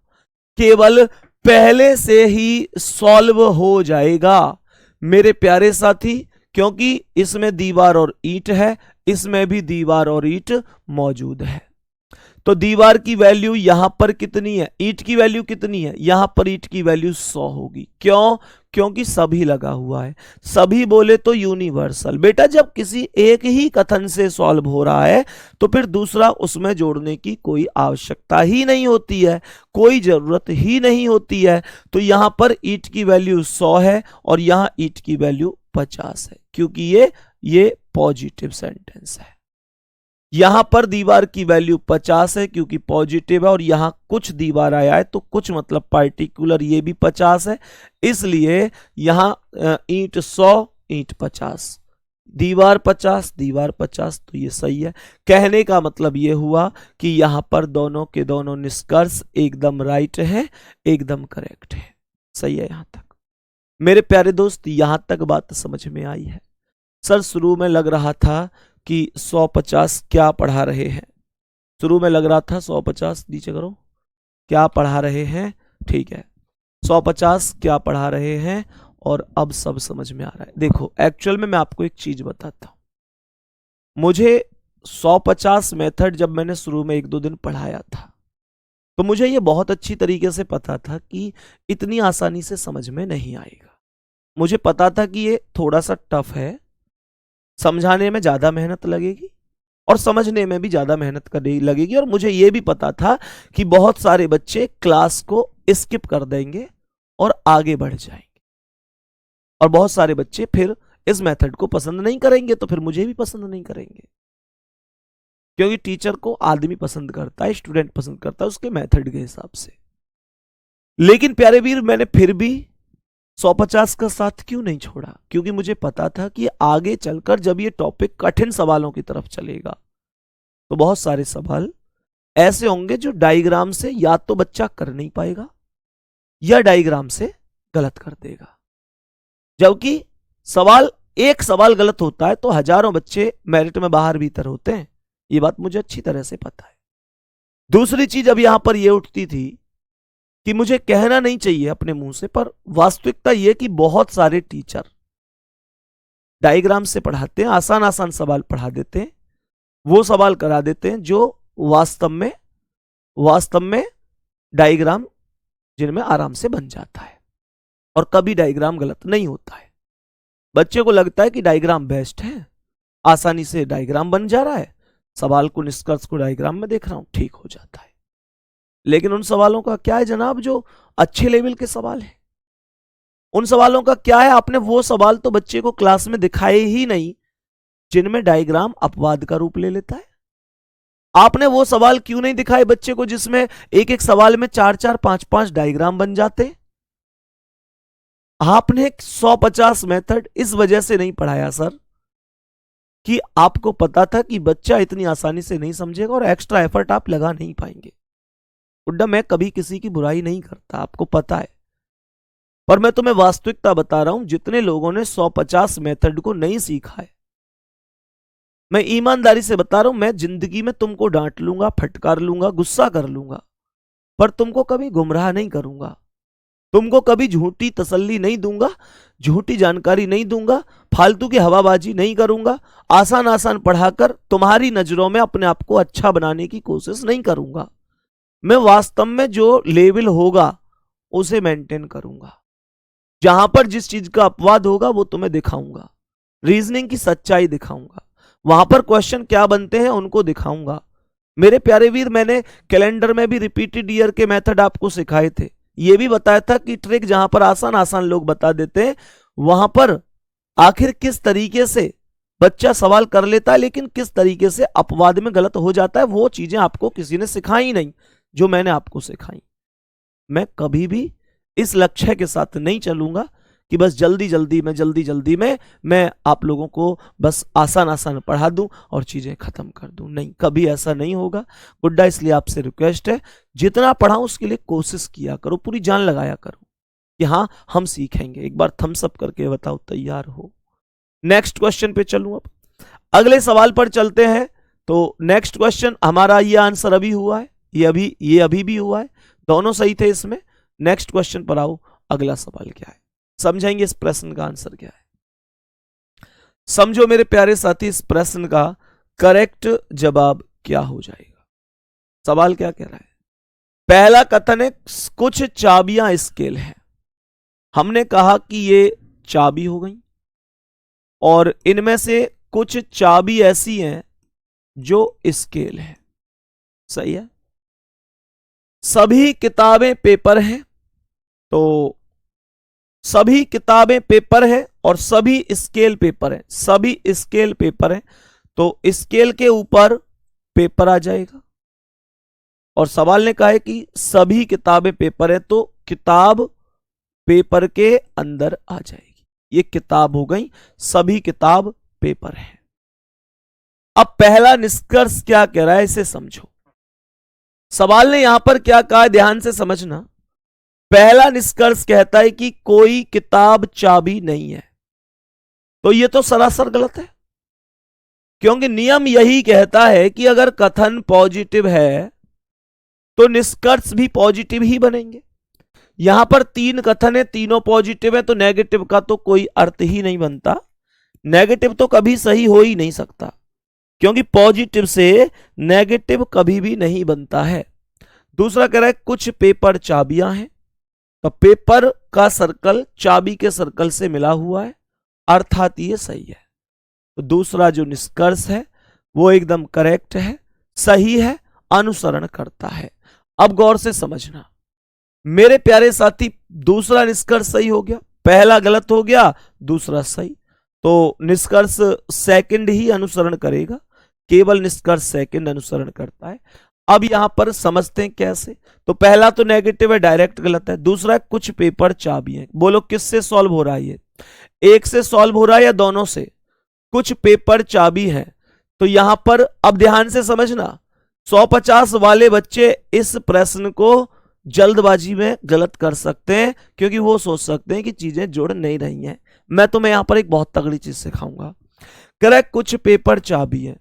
केवल पहले से ही सॉल्व हो जाएगा मेरे प्यारे साथी, क्योंकि इसमें दीवार और ईंट है, इसमें भी दीवार और ईंट मौजूद है। तो दीवार की वैल्यू यहां पर कितनी है, ईंट की वैल्यू कितनी है, यहां पर ईंट की वैल्यू 100 होगी। क्यों? क्योंकि सभी लगा हुआ है। सभी बोले तो यूनिवर्सल। बेटा जब किसी एक ही कथन से सॉल्व हो रहा है तो फिर दूसरा उसमें जोड़ने की कोई आवश्यकता ही नहीं होती है, कोई जरूरत ही नहीं होती है। तो यहां पर ईंट की वैल्यू 100 है और यहां ईंट की वैल्यू 50 है, क्योंकि ये पॉजिटिव सेंटेंस है। यहां पर दीवार की वैल्यू 50 है क्योंकि पॉजिटिव है, और यहां कुछ दीवार आया है तो कुछ मतलब पार्टिकुलर, ये भी 50 है, इसलिए यहां ईंट 100 ईंट 50, दीवार 50 दीवार 50, तो ये सही है। कहने का मतलब ये हुआ कि यहां पर दोनों के दोनों निष्कर्ष एकदम राइट है, एकदम करेक्ट है। सही है यहां तक मेरे प्यारे दोस्त, यहां तक बात समझ में आई है। सर शुरू में लग रहा था कि 150 क्या पढ़ा रहे हैं, शुरू में लग रहा था 150, नीचे करो, क्या पढ़ा रहे हैं, ठीक है 150 क्या पढ़ा रहे हैं, और अब सब समझ में आ रहा है। देखो एक्चुअल में मैं आपको एक चीज बताता हूं, मुझे 150 मेथड जब मैंने शुरू में 1-2 दिन पढ़ाया था तो मुझे ये बहुत अच्छी तरीके से पता था कि इतनी आसानी से समझ में नहीं आएगा। मुझे पता था कि ये थोड़ा सा टफ है, समझाने में ज्यादा मेहनत लगेगी और समझने में भी ज्यादा मेहनत लगेगी, और मुझे यह भी पता था कि बहुत सारे बच्चे क्लास को स्किप कर देंगे और आगे बढ़ जाएंगे, और बहुत सारे बच्चे फिर इस मेथड को पसंद नहीं करेंगे, तो फिर मुझे भी पसंद नहीं करेंगे, क्योंकि टीचर को आदमी पसंद करता है, स्टूडेंट पसंद करता है उसके मेथड के हिसाब से। लेकिन प्यारे वीर मैंने फिर भी 150 का साथ क्यों नहीं छोड़ा, क्योंकि मुझे पता था कि आगे चलकर जब ये टॉपिक कठिन सवालों की तरफ चलेगा तो बहुत सारे सवाल ऐसे होंगे जो डायग्राम से या तो बच्चा कर नहीं पाएगा या डायग्राम से गलत कर देगा। जबकि एक सवाल गलत होता है तो हजारों बच्चे मेरिट में बाहर भीतर होते हैं, ये बात मुझे अच्छी तरह से पता है। दूसरी चीज अब यहां पर यह उठती थी कि मुझे कहना नहीं चाहिए अपने मुंह से, पर वास्तविकता यह कि बहुत सारे टीचर डायग्राम से पढ़ाते हैं, आसान आसान सवाल पढ़ा देते हैं, वो सवाल करा देते हैं जो वास्तव में डायग्राम जिनमें आराम से बन जाता है, और कभी डायग्राम गलत नहीं होता है। बच्चे को लगता है कि डायग्राम बेस्ट है, आसानी से डायग्राम बन जा रहा है, सवाल को निष्कर्ष को डायग्राम में देख रहा हूं, ठीक हो जाता है। लेकिन उन सवालों का क्या है जनाब जो अच्छे लेवल के सवाल हैं, उन सवालों का क्या है? आपने वो सवाल तो बच्चे को क्लास में दिखाए ही नहीं जिनमें डायग्राम अपवाद का रूप ले लेता है। आपने वो सवाल क्यों नहीं दिखाए बच्चे को जिसमें एक एक सवाल में 4-4 5-5 डायग्राम बन जाते? आपने 150 मेथड इस वजह से नहीं पढ़ाया सर कि आपको पता था कि बच्चा इतनी आसानी से नहीं समझेगा और एक्स्ट्रा एफर्ट आप लगा नहीं पाएंगे। उड्डा मैं कभी किसी की बुराई नहीं करता, आपको पता है, पर मैं तुम्हें वास्तविकता बता रहा हूं, जितने लोगों ने 150 मेथड को नहीं सीखा है, मैं ईमानदारी से बता रहा हूं, मैं जिंदगी में तुमको डांट लूंगा, फटकार लूंगा, गुस्सा कर लूंगा, पर तुमको कभी गुमराह नहीं करूंगा, तुमको कभी झूठी तसल्ली नहीं दूंगा, झूठी जानकारी नहीं दूंगा, फालतू की हवाबाजी नहीं करूंगा, आसान आसान पढ़ाकर तुम्हारी नजरों में अपने आप को अच्छा बनाने की कोशिश नहीं करूंगा। मैं वास्तव में जो लेवल होगा उसे मेंटेन करूंगा, जहां पर जिस चीज का अपवाद होगा वो तुम्हें दिखाऊंगा, रीजनिंग की सच्चाई दिखाऊंगा, वहां पर क्वेश्चन क्या बनते हैं उनको दिखाऊंगा। मेरे प्यारे वीर, मैंने कैलेंडर में भी रिपीटेड ईयर के मेथड आपको सिखाए थे, ये भी बताया था कि ट्रिक जहां पर आसान आसान लोग बता देते हैं वहां पर आखिर किस तरीके से बच्चा सवाल कर लेता है लेकिन किस तरीके से अपवाद में गलत हो जाता है, वो चीजें आपको किसी ने सिखाई नहीं जो मैंने आपको सिखाई। मैं कभी भी इस लक्ष्य के साथ नहीं चलूंगा कि बस जल्दी जल्दी में मैं आप लोगों को बस आसान आसान पढ़ा दूं और चीजें खत्म कर दूं। नहीं, कभी ऐसा नहीं होगा गुड्डा। इसलिए आपसे रिक्वेस्ट है, जितना पढ़ाऊं उसके लिए कोशिश किया करो, पूरी जान लगाया करो। कि हाँ हम सीखेंगे। एक बार थम्स अप करके बताओ तैयार हो। नेक्स्ट क्वेश्चन पे चलूं, अब अगले सवाल पर चलते हैं। तो नेक्स्ट क्वेश्चन हमारा, ये आंसर अभी हुआ है, ये अभी भी हुआ है, दोनों सही थे इसमें। नेक्स्ट क्वेश्चन पर आओ, अगला सवाल क्या है, समझेंगे इस प्रश्न का आंसर क्या है। समझो मेरे प्यारे साथी, इस प्रश्न का करेक्ट जवाब क्या हो जाएगा। सवाल क्या कह रहा है, पहला कथन है कुछ चाबियां स्केल हैं। हमने कहा कि ये चाबी हो गई और इनमें से कुछ चाबी ऐसी हैं जो स्केल है। सही है। सभी किताबें पेपर हैं, तो सभी किताबें पेपर हैं और सभी स्केल पेपर हैं, सभी स्केल पेपर हैं, तो स्केल के ऊपर पेपर आ जाएगा। और सवाल ने कहा है कि सभी किताबें पेपर है, तो किताब पेपर के अंदर आ जाएगी। ये किताब हो गई, सभी किताब पेपर है। अब पहला निष्कर्ष क्या कह रहा है इसे समझो। सवाल ने यहां पर क्या कहा है, ध्यान से समझना। पहला निष्कर्ष कहता है कि कोई किताब चाबी नहीं है। तो यह तो सरासर गलत है, क्योंकि नियम यही कहता है कि अगर कथन पॉजिटिव है तो निष्कर्ष भी पॉजिटिव ही बनेंगे। यहां पर तीन कथन है, तीनों पॉजिटिव है, तो नेगेटिव का तो कोई अर्थ ही नहीं बनता। नेगेटिव तो कभी सही हो ही नहीं सकता, क्योंकि पॉजिटिव से नेगेटिव कभी भी नहीं बनता है। दूसरा कह रहा है कुछ पेपर चाबियां हैं, तो पेपर का सर्कल चाबी के सर्कल से मिला हुआ है, अर्थात ये सही है। तो दूसरा जो निष्कर्ष है वो एकदम करेक्ट है, सही है, अनुसरण करता है। अब गौर से समझना मेरे प्यारे साथी, दूसरा निष्कर्ष सही हो गया, पहला गलत हो गया, दूसरा सही। तो निष्कर्ष सेकंड ही अनुसरण करेगा, केवल निष्कर्ष सेकंड अनुसरण करता है। अब यहां पर समझते हैं कैसे। तो पहला तो नेगेटिव है, डायरेक्ट गलत है। दूसरा कुछ पेपर चाबी है, बोलो किससे सॉल्व हो रहा है ये, एक से सॉल्व हो रहा है या दोनों से। कुछ पेपर चाबी है, तो यहां पर अब ध्यान से समझना, 150 वाले बच्चे इस प्रश्न को जल्दबाजी में गलत कर सकते हैं, क्योंकि वो सोच सकते हैं कि चीजें जुड़ नहीं रही हैं। मैं तुम्हें यहां पर एक बहुत तगड़ी चीज सिखाऊंगा। कह रहा है कुछ पेपर चाबी है,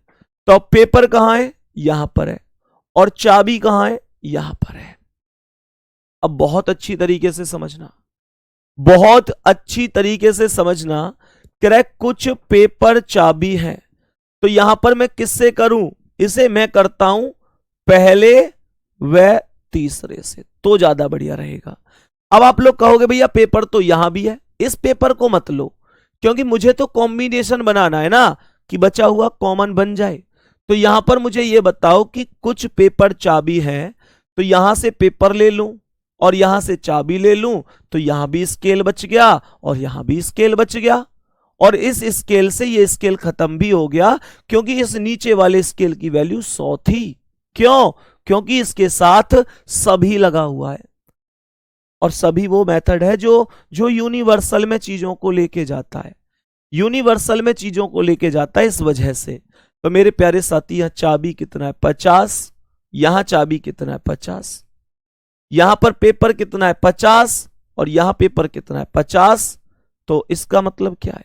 तो पेपर कहां है, यहां पर है, और चाबी कहां है, यहां पर है। अब बहुत अच्छी तरीके से समझना, बहुत अच्छी तरीके से समझना। कह रहा है कुछ पेपर चाबी है, तो यहां पर मैं किससे करूं, इसे मैं करता हूं पहले व तीसरे से, तो ज्यादा बढ़िया रहेगा। अब आप लोग कहोगे भैया पेपर तो यहां भी है, इस पेपर को मत लो, क्योंकि मुझे तो कॉम्बिनेशन बनाना है ना, कि बचा हुआ कॉमन बन जाए। तो यहां पर मुझे यह बताओ कि कुछ पेपर चाबी है, तो यहां से पेपर ले लूं और यहां से चाबी ले लूं, तो यहां भी स्केल बच गया और यहां भी स्केल बच गया, और इस स्केल से ये स्केल खत्म भी हो गया, क्योंकि इस नीचे वाले स्केल की वैल्यू 100 थी। क्यों, क्योंकि इसके साथ सभी लगा हुआ है, और सभी वो मेथड है जो यूनिवर्सल में चीजों को लेके जाता है, यूनिवर्सल में चीजों को लेके जाता है, इस वजह से। तो मेरे प्यारे साथी, यहां चाबी कितना है, 50, यहां चाबी कितना है, 50, यहां पर पेपर कितना है, 50, और यहां पेपर कितना है, 50। तो इसका मतलब क्या है,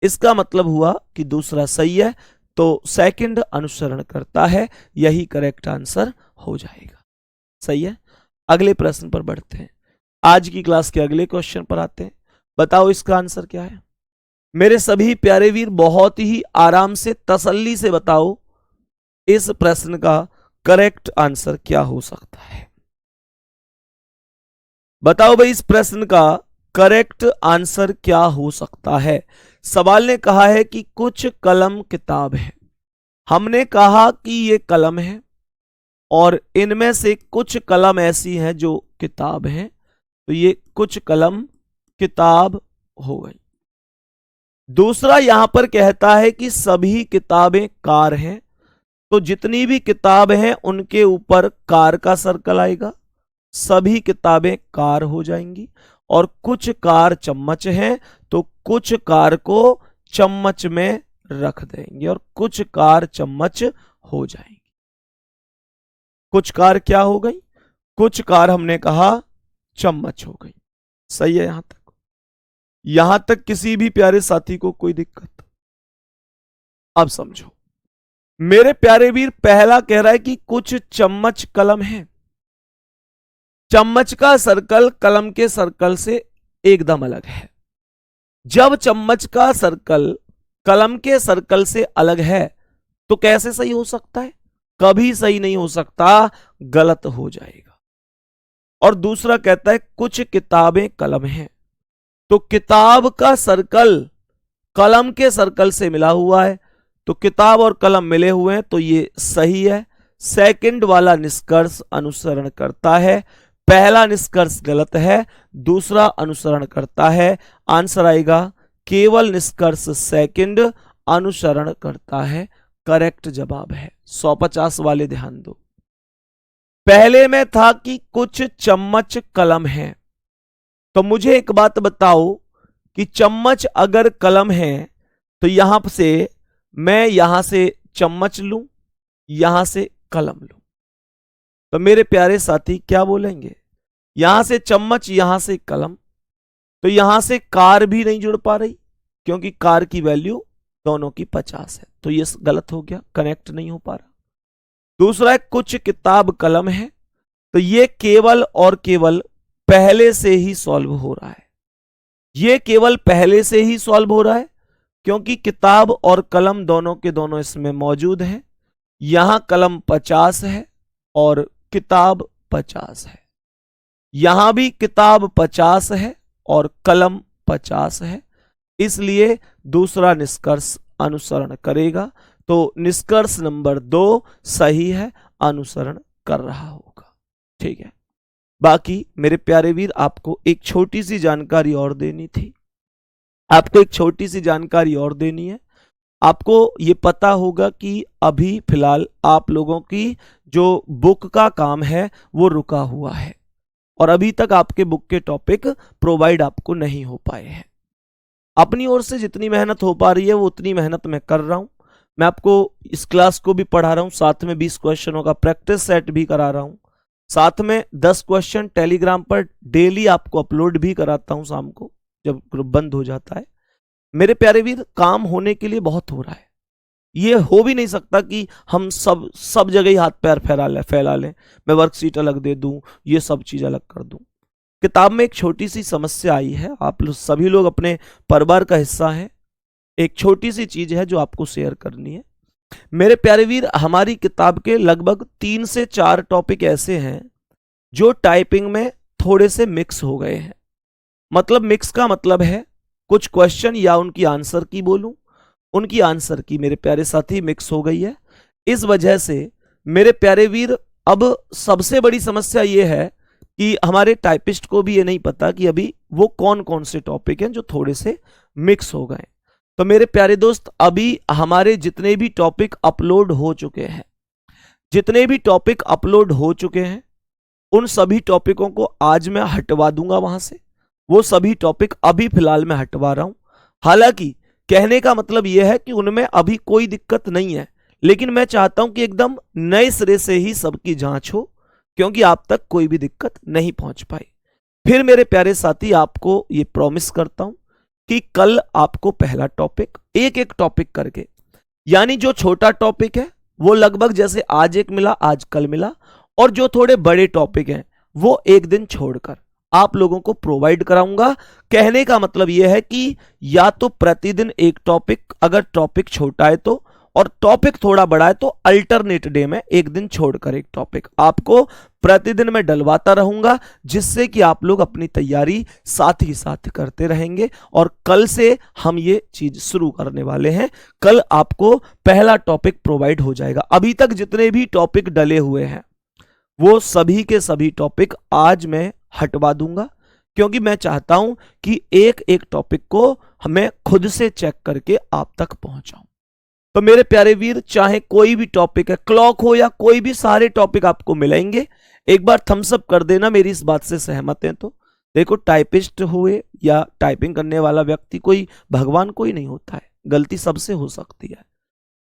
इसका मतलब हुआ कि दूसरा सही है, तो सेकंड अनुसरण करता है, यही करेक्ट आंसर हो जाएगा। सही है। अगले प्रश्न पर बढ़ते हैं, आज की क्लास के अगले क्वेश्चन पर आते हैं। बताओ इसका आंसर क्या है। मेरे सभी प्यारे वीर बहुत ही आराम से तसल्ली से बताओ इस प्रश्न का करेक्ट आंसर क्या हो सकता है। बताओ भाई, इस प्रश्न का करेक्ट आंसर क्या हो सकता है। सवाल ने कहा है कि कुछ कलम किताब है। हमने कहा कि ये कलम है और इनमें से कुछ कलम ऐसी हैं जो किताब हैं, तो ये कुछ कलम किताब हो गई। दूसरा यहां पर कहता है कि सभी किताबें कार हैं, तो जितनी भी किताब हैं उनके ऊपर कार का सर्कल आएगा, सभी किताबें कार हो जाएंगी। और कुछ कार चम्मच हैं, तो कुछ कार को चम्मच में रख देंगे और कुछ कार चम्मच हो जाएंगी। कुछ कार क्या हो गई, कुछ कार हमने कहा चम्मच हो गई। सही है यहां तक किसी भी प्यारे साथी को कोई दिक्कत? अब समझो मेरे प्यारे वीर, पहला कह रहा है कि कुछ चम्मच कलम है। चम्मच का सर्कल कलम के सर्कल से एकदम अलग है। जब चम्मच का सर्कल कलम के सर्कल से अलग है तो कैसे सही हो सकता है? कभी सही नहीं हो सकता, गलत हो जाएगा। और दूसरा कहता है कुछ किताबें कलम हैं। तो किताब का सर्कल कलम के सर्कल से मिला हुआ है, तो किताब और कलम मिले हुए हैं, तो ये सही है। सेकंड वाला निष्कर्ष अनुसरण करता है, पहला निष्कर्ष गलत है, दूसरा अनुसरण करता है। आंसर आएगा केवल निष्कर्ष सेकंड अनुसरण करता है, करेक्ट जवाब है। 150 वाले ध्यान दो। पहले में था कि कुछ चम्मच कलम है, तो मुझे एक बात बताओ कि चम्मच अगर कलम है तो यहां से मैं यहां से चम्मच लूं, यहां से कलम लूं, तो मेरे प्यारे साथी क्या बोलेंगे? यहां से चम्मच यहां से कलम, तो यहां से कार भी नहीं जुड़ पा रही क्योंकि कार की वैल्यू दोनों की 50 है, तो ये गलत हो गया, कनेक्ट नहीं हो पा रहा। दूसरा है कुछ किताब कलम है, तो ये केवल और केवल पहले से ही सॉल्व हो रहा है। ये केवल पहले से ही सॉल्व हो रहा है क्योंकि किताब और कलम दोनों के दोनों इसमें मौजूद हैं। यहां कलम 50 है और किताब 50 है, यहां भी किताब 50 है और कलम 50 है, इसलिए दूसरा निष्कर्ष अनुसरण करेगा। तो निष्कर्ष नंबर 2 सही है, अनुसरण कर रहा होगा। ठीक है, बाकी मेरे प्यारे वीर आपको एक छोटी सी जानकारी और देनी थी। आपको एक छोटी सी जानकारी और देनी है। आपको ये पता होगा कि अभी फिलहाल आप लोगों की जो बुक का काम है वो रुका हुआ है और अभी तक आपके बुक के टॉपिक प्रोवाइड आपको नहीं हो पाए हैं। अपनी ओर से जितनी मेहनत हो पा रही है वो उतनी मेहनत मैं कर रहा हूं। मैं आपको इस क्लास को भी पढ़ा रहा हूं, साथ में 20 क्वेश्चनों का प्रैक्टिस सेट भी करा रहा हूं, साथ में 10 क्वेश्चन टेलीग्राम पर डेली आपको अपलोड भी कराता हूं शाम को जब ग्रुप बंद हो जाता है। मेरे प्यारे वीर, काम होने के लिए बहुत हो रहा है। ये हो भी नहीं सकता कि हम सब जगह ही हाथ पैर फैला लें, मैं वर्कशीट अलग दे दूं, ये सब चीज अलग कर दूं। किताब में एक छोटी सी समस्या आई है, आप सभी लोग अपने परिवार का हिस्सा हैं। एक छोटी सी चीज है जो आपको शेयर करनी है। मेरे प्यारे वीर, हमारी किताब के लगभग 3 से 4 टॉपिक ऐसे हैं जो टाइपिंग में थोड़े से मिक्स हो गए हैं। मतलब मिक्स का मतलब है कुछ क्वेश्चन या उनकी आंसर की बोलूं, उनकी आंसर की मेरे प्यारे साथी मिक्स हो गई है। इस वजह से मेरे प्यारे वीर, अब सबसे बड़ी समस्या यह है कि हमारे टाइपिस्ट को भी ये नहीं पता कि अभी वो कौन कौन से टॉपिक हैं जो थोड़े से मिक्स हो गए। तो मेरे प्यारे दोस्त, अभी हमारे जितने भी टॉपिक अपलोड हो चुके हैं, जितने भी टॉपिक अपलोड हो चुके हैं, उन सभी टॉपिकों को आज मैं हटवा दूंगा वहां से। वो सभी टॉपिक अभी फिलहाल मैं हटवा रहा हूं। हालांकि कहने का मतलब यह है कि उनमें अभी कोई दिक्कत नहीं है, लेकिन मैं चाहता हूं कि एकदम नए सिरे से ही सबकी जांच हो, क्योंकि आप तक कोई भी दिक्कत नहीं पहुंच पाई। फिर मेरे प्यारे साथी, आपको ये प्रॉमिस करता हूं कि कल आपको पहला टॉपिक एक एक टॉपिक करके, यानी जो छोटा टॉपिक है वो लगभग जैसे आज एक मिला आज कल मिला, और जो थोड़े बड़े टॉपिक हैं वो एक दिन छोड़कर आप लोगों को प्रोवाइड कराऊंगा। कहने का मतलब यह है कि या तो प्रतिदिन एक टॉपिक, अगर टॉपिक छोटा है तो, और टॉपिक थोड़ा बड़ा है तो अल्टरनेट डे में एक दिन छोड़कर एक टॉपिक आपको प्रतिदिन में डलवाता रहूंगा, जिससे कि आप लोग अपनी तैयारी साथ ही साथ करते रहेंगे। और कल से हम ये चीज शुरू करने वाले हैं। कल आपको पहला टॉपिक प्रोवाइड हो जाएगा। अभी तक जितने भी टॉपिक डले हुए हैं वो सभी के सभी टॉपिक आज मैं हटवा दूंगा, क्योंकि मैं चाहता हूं कि एक एक टॉपिक को हमें खुद से चेक करके आप तक पहुंचाऊं। तो मेरे प्यारे वीर, चाहे कोई भी टॉपिक है, क्लॉक हो या कोई भी, सारे टॉपिक आपको मिलेंगे। एक बार थम्स अप कर देना मेरी इस बात से सहमत हैं तो। देखो, टाइपिस्ट हुए या टाइपिंग करने वाला व्यक्ति कोई भगवान कोई नहीं होता है, गलती सबसे हो सकती है,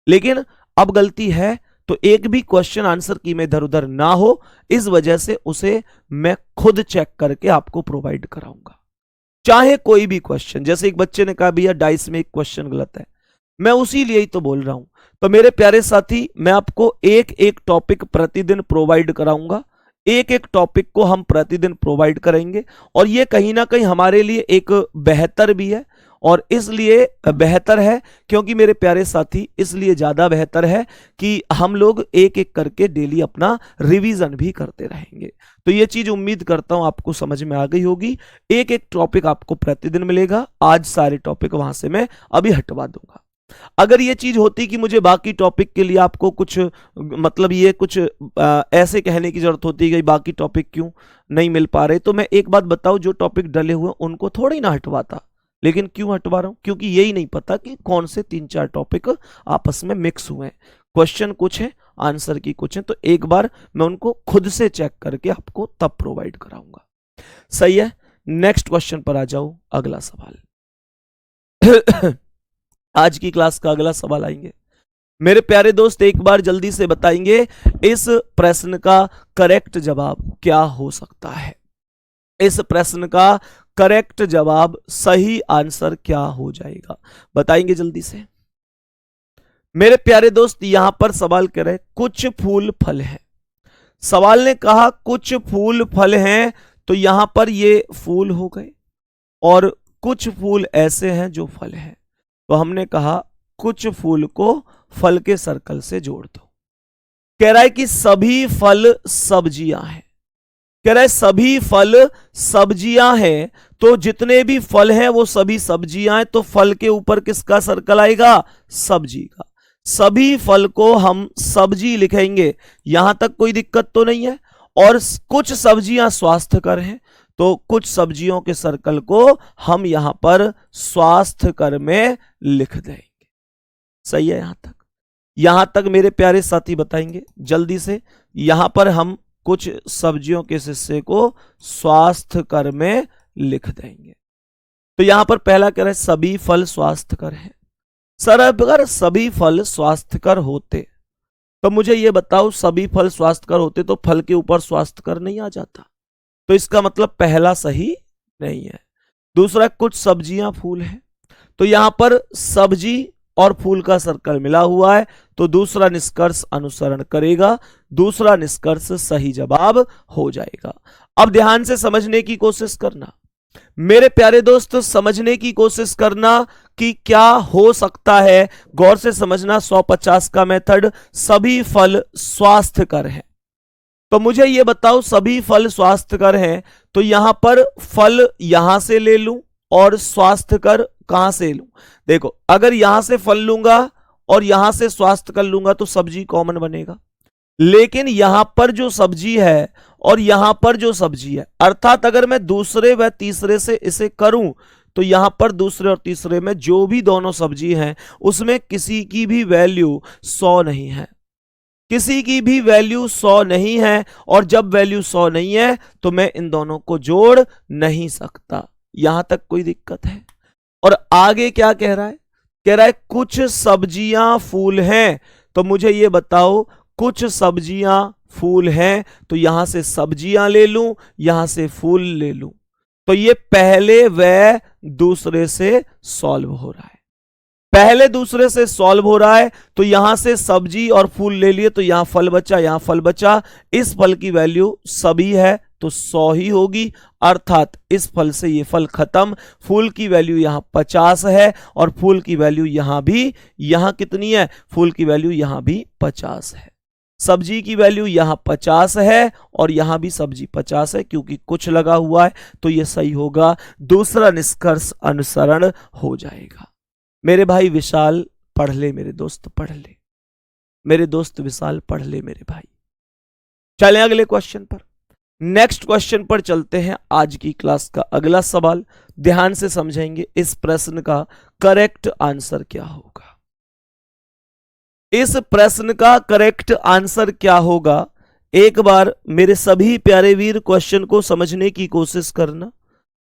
लेकिन अब गलती है तो एक भी क्वेश्चन आंसर की में इधर उधर ना हो, इस वजह से उसे मैं खुद चेक करके आपको प्रोवाइड कराऊंगा। चाहे कोई भी क्वेश्चन, जैसे एक बच्चे ने कहा भैया डाइस में एक क्वेश्चन गलत है, मैं उसी लिए ही तो बोल रहा हूं। तो मेरे प्यारे साथी, मैं आपको एक एक टॉपिक प्रतिदिन प्रोवाइड कराऊंगा, एक एक टॉपिक को हम प्रतिदिन प्रोवाइड करेंगे, और ये कहीं ना कहीं हमारे लिए एक बेहतर भी है। और इसलिए बेहतर है क्योंकि मेरे प्यारे साथी, इसलिए ज्यादा बेहतर है कि हम लोग एक एक करके डेली अपना रिवीजन भी करते रहेंगे। तो ये चीज उम्मीद करता हूं आपको समझ में आ गई होगी। एक एक टॉपिक आपको प्रतिदिन मिलेगा। आज सारे टॉपिक वहां से मैं अभी हटवा दूंगा। अगर ये चीज होती कि मुझे बाकी टॉपिक के लिए आपको कुछ मतलब ये कुछ ऐसे कहने की जरूरत होती है कि बाकी टॉपिक क्यों नहीं मिल पा रहे, तो मैं एक बात बताऊं, जो टॉपिक डले हुए उनको थोड़ी ना हटवाता। लेकिन क्यों हटवा रहा हूं? क्योंकि यही नहीं पता कि कौन से 3-4 टॉपिक आपस में मिक्स हुए हैं। क्वेश्चन कुछ है, आंसर की कुछ है, तो एक बार मैं उनको खुद से चेक करके आपको तब प्रोवाइड कराऊंगा। सही है, नेक्स्ट क्वेश्चन पर आ जाओ। अगला सवाल आज की क्लास का अगला सवाल आएंगे मेरे प्यारे दोस्त, एक बार जल्दी से बताएंगे इस प्रश्न का करेक्ट जवाब क्या हो सकता है। इस प्रश्न का करेक्ट जवाब, सही आंसर क्या हो जाएगा, बताएंगे जल्दी से मेरे प्यारे दोस्त। यहां पर सवाल कह रहे कुछ फूल फल हैं। सवाल ने कहा कुछ फूल फल हैं, तो यहां पर ये फूल हो गए, और कुछ फूल ऐसे हैं जो फल हैं। तो हमने कहा कुछ फूल को फल के सर्कल से जोड़ दो। कह रहा है कि सभी फल सब्जियां हैं। कह रहा है सभी फल सब्जियां हैं, तो जितने भी फल हैं वो सभी सब्जियां हैं, तो फल के ऊपर किसका सर्कल आएगा? सब्जी का। सभी फल को हम सब्जी लिखेंगे, यहां तक कोई दिक्कत तो नहीं है। और कुछ सब्जियां स्वास्थ्यकर हैं, तो कुछ सब्जियों के सर्कल को हम यहां पर स्वास्थ्यकर में लिख देंगे। सही है यहां तक मेरे प्यारे साथी बताएंगे जल्दी से। यहां पर हम कुछ सब्जियों के हिस्से को स्वास्थ्यकर में लिख देंगे। तो यहां पर पहला कह रहा है सभी फल स्वास्थ्यकर हैं। सर अगर सभी फल स्वास्थ्यकर होते तो मुझे यह बताओ, सभी फल स्वास्थ्यकर होते तो फल के ऊपर स्वास्थ्यकर नहीं आ जाता? तो इसका मतलब पहला सही नहीं है। दूसरा, कुछ सब्जियां फूल हैं, तो यहां पर सब्जी और फूल का सर्कल मिला हुआ है, तो दूसरा निष्कर्ष अनुसरण करेगा, दूसरा निष्कर्ष सही जवाब हो जाएगा। अब ध्यान से समझने की कोशिश करना मेरे प्यारे दोस्त, समझने की कोशिश करना कि क्या हो सकता है। गौर से समझना, 150 का मेथड, सभी फल स्वास्थ्यकर हैं। तो मुझे यह बताओ सभी फल स्वास्थ्यकर हैं, तो यहां पर फल यहां से ले लूं और स्वास्थ्यकर कहां से लूं? देखो, अगर यहां से फल लूंगा और यहां से स्वास्थ्यकर लूंगा तो सब्जी कॉमन बनेगा। लेकिन यहां पर जो सब्जी है और यहां पर जो सब्जी है, अर्थात अगर मैं दूसरे व तीसरे से इसे करूं तो यहां पर दूसरे और तीसरे में जो भी दोनों सब्जी हैं उसमें किसी की भी वैल्यू 100 नहीं है। किसी की भी वैल्यू 100 नहीं है, और जब वैल्यू 100 नहीं है तो मैं इन दोनों को जोड़ नहीं सकता। यहां तक कोई दिक्कत है? और आगे क्या कह रहा है? कह रहा है कुछ सब्जियां फूल हैं, तो मुझे ये बताओ कुछ सब्जियां फूल हैं, तो यहां से सब्जियां ले लूं, यहां से फूल ले लूं, तो ये पहले व दूसरे से सॉल्व हो रहा है। पहले दूसरे से सॉल्व हो रहा है, तो यहां से सब्जी और फूल ले लिए, तो यहां फल बचा, यहां फल बचा। इस फल की वैल्यू सभी है तो 100 ही होगी, अर्थात इस फल से ये फल खत्म। फूल की वैल्यू यहां 50 है और फूल की वैल्यू यहां भी, यहां कितनी है? फूल की वैल्यू यहां भी 50 है। सब्जी की वैल्यू यहां 50 है और यहां भी सब्जी 50 है, क्योंकि कुछ लगा हुआ है, तो यह सही होगा। दूसरा निष्कर्ष अनुसरण हो जाएगा। मेरे भाई विशाल पढ़ ले, मेरे दोस्त पढ़ ले, मेरे दोस्त विशाल पढ़ ले मेरे भाई। चलें अगले क्वेश्चन पर, नेक्स्ट क्वेश्चन पर चलते हैं। आज की क्लास का अगला सवाल ध्यान से समझेंगे, इस प्रश्न का करेक्ट आंसर क्या होगा। इस प्रश्न का करेक्ट आंसर क्या होगा, एक बार मेरे सभी प्यारे वीर क्वेश्चन को समझने की कोशिश करना।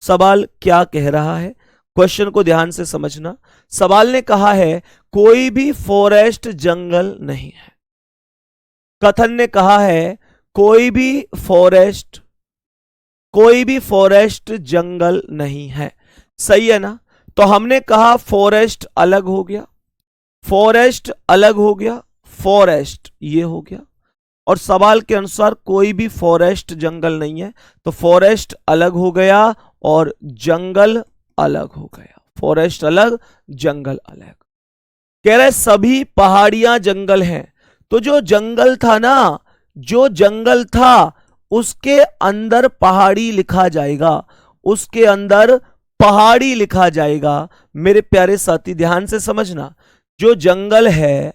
सवाल क्या कह रहा है, क्वेश्चन को ध्यान से समझना। सवाल ने कहा है कोई भी फॉरेस्ट जंगल नहीं है। कथन ने कहा है कोई भी फॉरेस्ट जंगल नहीं है। सही है ना। तो हमने कहा फॉरेस्ट अलग हो गया, फॉरेस्ट अलग हो गया, फॉरेस्ट ये हो गया, और सवाल के अनुसार कोई भी फॉरेस्ट जंगल नहीं है, तो फॉरेस्ट अलग हो गया और जंगल अलग हो गया, फॉरेस्ट अलग जंगल अलग। कह रहे सभी पहाड़ियां जंगल हैं, तो जो जंगल था ना, जो जंगल था उसके अंदर पहाड़ी लिखा जाएगा, उसके अंदर पहाड़ी लिखा जाएगा। मेरे प्यारे साथी ध्यान से समझना, जो जंगल है,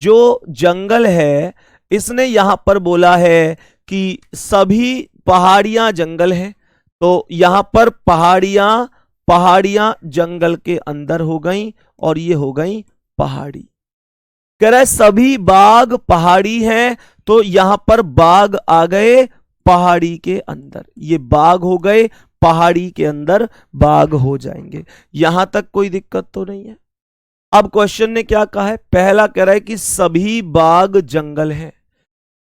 जो जंगल है, इसने यहां पर बोला है कि सभी पहाड़ियां जंगल हैं, तो यहां पर पहाड़ियां, पहाड़ियां जंगल के अंदर हो गई और ये हो गई पहाड़ी। कह रहा है सभी बाग पहाड़ी हैं, तो यहां पर बाग आ गए पहाड़ी के अंदर, ये बाग हो गए पहाड़ी के अंदर, बाग हो जाएंगे। यहां तक कोई दिक्कत तो नहीं है। अब क्वेश्चन ने क्या कहा है, पहला कह रहा है कि सभी बाग जंगल हैं,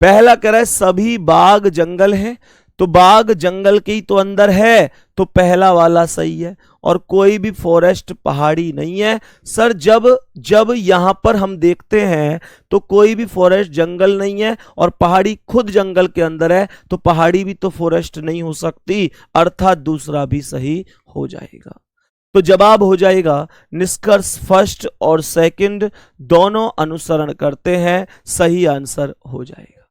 पहला कह रहा है सभी बाग जंगल हैं, तो बाग जंगल के ही तो अंदर है, तो पहला वाला सही है। और कोई भी फॉरेस्ट पहाड़ी नहीं है। सर जब जब यहां पर हम देखते हैं तो कोई भी फॉरेस्ट जंगल नहीं है और पहाड़ी खुद जंगल के अंदर है, तो पहाड़ी भी तो फॉरेस्ट नहीं हो सकती, अर्थात दूसरा भी सही हो जाएगा। तो जवाब हो जाएगा निष्कर्ष फर्स्ट और सेकंड दोनों अनुसरण करते हैं, सही आंसर हो जाएगा।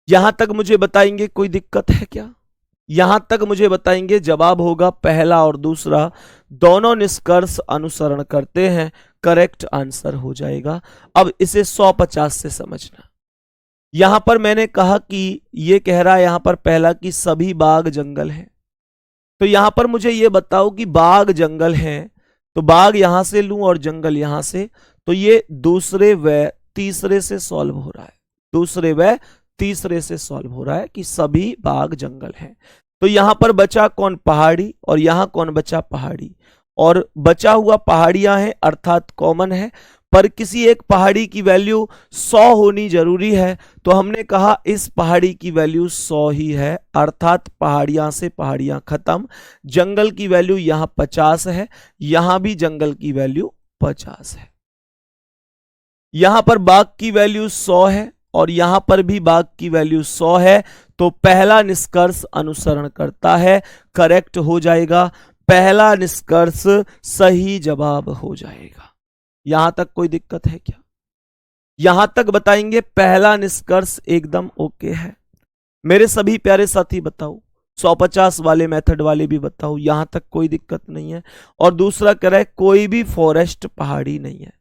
यहां तक मुझे बताएंगे कोई दिक्कत है क्या? यहां तक मुझे बताएंगे, जवाब होगा पहला और दूसरा दोनों निष्कर्ष अनुसरण करते हैं, करेक्ट आंसर हो जाएगा। अब इसे 150 से समझना। यहां पर मैंने कहा कि ये कह रहा है यहां पर पहला कि सभी बाग जंगल हैं, तो यहां पर मुझे ये बताओ कि बाग जंगल हैं, तो बाग यहां से लूं और जंगल यहां से, तो ये दूसरे व तीसरे से सॉल्व हो रहा है, दूसरे व तीसरे से सॉल्व हो रहा है कि सभी बाग जंगल हैं। तो यहां पर बचा कौन, पहाड़ी, और यहां कौन बचा, पहाड़ी, और बचा हुआ पहाड़ियां हैं अर्थात कॉमन है, पर किसी एक पहाड़ी की वैल्यू 100 होनी जरूरी है, तो हमने कहा इस पहाड़ी की वैल्यू 100 ही है, अर्थात पहाड़ियां से पहाड़ियां खत्म। जंगल की वैल्यू यहां 50 है, यहां भी जंगल की वैल्यू 50 है, यहां पर बाघ की वैल्यू 100 है और यहां पर भी बाघ की वैल्यू 100 है, तो पहला निष्कर्ष अनुसरण करता है, करेक्ट हो जाएगा, पहला निष्कर्ष सही जवाब हो जाएगा। यहां तक कोई दिक्कत है क्या? यहां तक बताएंगे पहला निष्कर्ष एकदम ओके है। मेरे सभी प्यारे साथी बताओ, 150 वाले मेथड वाले भी बताओ, यहां तक कोई दिक्कत नहीं है। और दूसरा कह रहा है कोई भी फॉरेस्ट पहाड़ी नहीं है।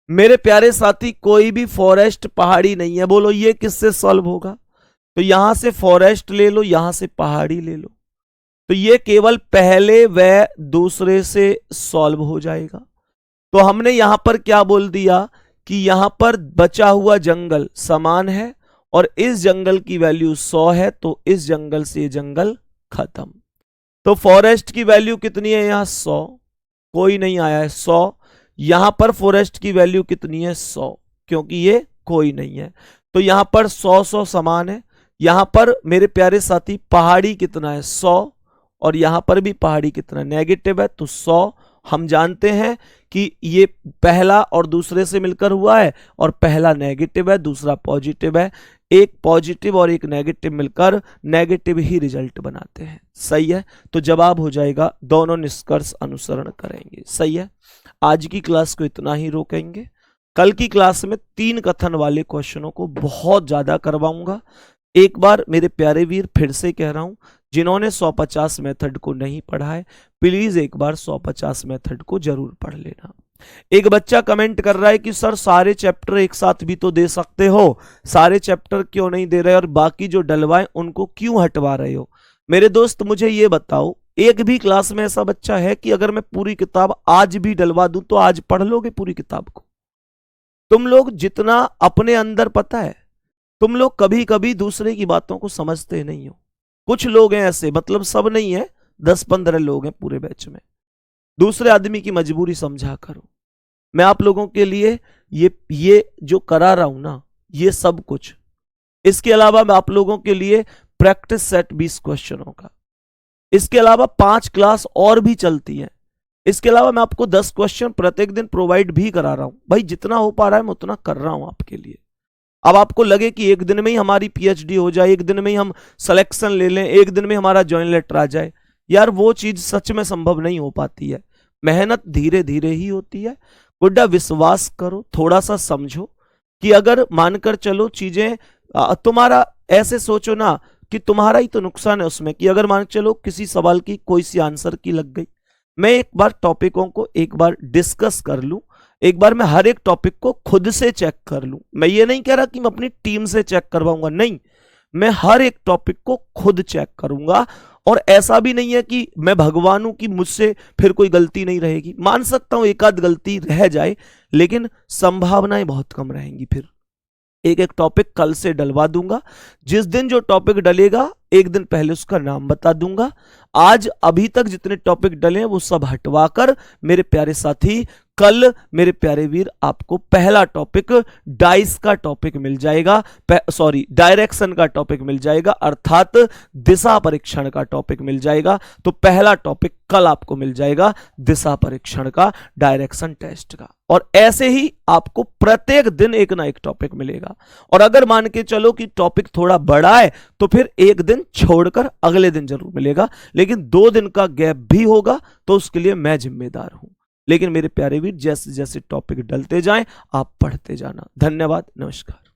मेरे प्यारे साथी कोई भी फॉरेस्ट पहाड़ी नहीं है, बोलो ये किससे सॉल्व होगा? तो यहां से फॉरेस्ट ले लो, यहां से पहाड़ी ले लो, तो ये केवल पहले व दूसरे से सॉल्व हो जाएगा। तो हमने यहां पर क्या बोल दिया कि यहां पर बचा हुआ जंगल समान है और इस जंगल की वैल्यू 100 है, तो इस जंगल से ये जंगल खत्म। तो फॉरेस्ट की वैल्यू कितनी है यहां, 100, कोई नहीं आया है 100। यहां पर फॉरेस्ट की वैल्यू कितनी है, 100, क्योंकि ये कोई नहीं है, तो यहां पर 100 समान है। यहां पर मेरे प्यारे साथी पहाड़ी कितना है, 100, और यहां पर भी पहाड़ी कितना नेगेटिव है, तो 100। हम जानते हैं कि ये पहला और दूसरे से मिलकर हुआ है और पहला नेगेटिव है, दूसरा पॉजिटिव है, एक पॉजिटिव और एक नेगेटिव मिलकर नेगेटिव ही रिजल्ट बनाते हैं, सही है। तो जवाब हो जाएगा दोनों निष्कर्ष अनुसरण करेंगे, सही है। आज की क्लास को इतना ही रोकेंगे, कल की क्लास में 3 कथन वाले क्वेश्चनों को बहुत ज्यादा करवाऊंगा। एक बार मेरे प्यारे वीर फिर से कह रहा हूं, जिन्होंने 150 मेथड को नहीं पढ़ा है प्लीज एक बार 150 मेथड को जरूर पढ़ लेना। एक बच्चा कमेंट कर रहा है कि सर सारे चैप्टर एक साथ भी तो दे सकते हो, सारे चैप्टर क्यों नहीं दे रहे और बाकी जो डलवाए उनको क्यों हटवा रहे हो? मेरे दोस्त मुझे ये बताओ, एक भी क्लास में ऐसा बच्चा है कि अगर मैं पूरी किताब आज भी डलवा दूं तो आज पढ़ लोगे पूरी किताब को? तुम लोग जितना अपने अंदर पता है, तुम लोग कभी कभी दूसरे की बातों को समझते नहीं हो। कुछ लोग हैं ऐसे, मतलब सब नहीं है, 10-15 लोग हैं पूरे बैच में। दूसरे आदमी की मजबूरी समझा करो। मैं आप लोगों के लिए ये जो करा रहा हूं ना, ये सब कुछ, इसके अलावा मैं आप लोगों के लिए प्रैक्टिस सेट 20 क्वेश्चनों का, इसके अलावा 5 क्लास और भी चलती हैं। इसके अलावा मैं आपको 10 क्वेश्चन प्रत्येक दिन प्रोवाइड भी करा रहा हूं। भाई जितना हो पा रहा है मैं उतना कर रहा हूं आपके लिए। अब आपको लगे कि एक दिन में ही हमारी पीएचडी हो जाए, एक दिन में ही हम सिलेक्शन ले लें, एक दिन में हमारा ज्वाइन लेटर आ जाए, यार वो चीज सच में संभव नहीं हो पाती है। मेहनत धीरे धीरे ही होती है। गुड्डा विश्वास करो, थोड़ा सा समझो कि अगर मानकर चलो चीजें तुम्हारा ऐसे सोचो ना कि तुम्हारा ही तो नुकसान है उसमें, कि अगर मान चलो किसी सवाल की कोई सी आंसर की लग गई, मैं एक बार टॉपिकों को एक बार डिस्कस कर लूं, एक बार मैं हर एक टॉपिक को खुद से चेक कर लूं। मैं ये नहीं कह रहा कि मैं अपनी टीम से चेक करवाऊंगा, नहीं, मैं हर एक टॉपिक को खुद चेक करूंगा। और ऐसा भी नहीं है कि मैं भगवान हूं कि मुझसे फिर कोई गलती नहीं रहेगी। मान सकता हूं एक आध गलती रह जाए, लेकिन संभावनाएं बहुत कम रहेंगी। फिर एक एक टॉपिक कल से डलवा दूंगा। जिस दिन जो टॉपिक डलेगा एक दिन पहले उसका नाम बता दूंगा। आज अभी तक जितने टॉपिक डले हैं वो सब हटवाकर मेरे प्यारे साथी कल मेरे प्यारे वीर आपको पहला टॉपिक डाइस का टॉपिक मिल जाएगा, सॉरी डायरेक्शन का टॉपिक मिल जाएगा, अर्थात दिशा परीक्षण का टॉपिक मिल जाएगा। तो पहला टॉपिक कल आपको मिल जाएगा दिशा परीक्षण का, डायरेक्शन टेस्ट का। और ऐसे ही आपको प्रत्येक दिन एक ना एक टॉपिक मिलेगा। और अगर मान के चलो कि टॉपिक थोड़ा बड़ा है तो फिर एक दिन छोड़कर अगले दिन जरूर मिलेगा, लेकिन 2 दिन का गैप भी होगा तो उसके लिए मैं जिम्मेदार हूं। लेकिन मेरे प्यारे वीर जैसे जैसे टॉपिक डलते जाएं आप पढ़ते जाना। धन्यवाद, नमस्कार।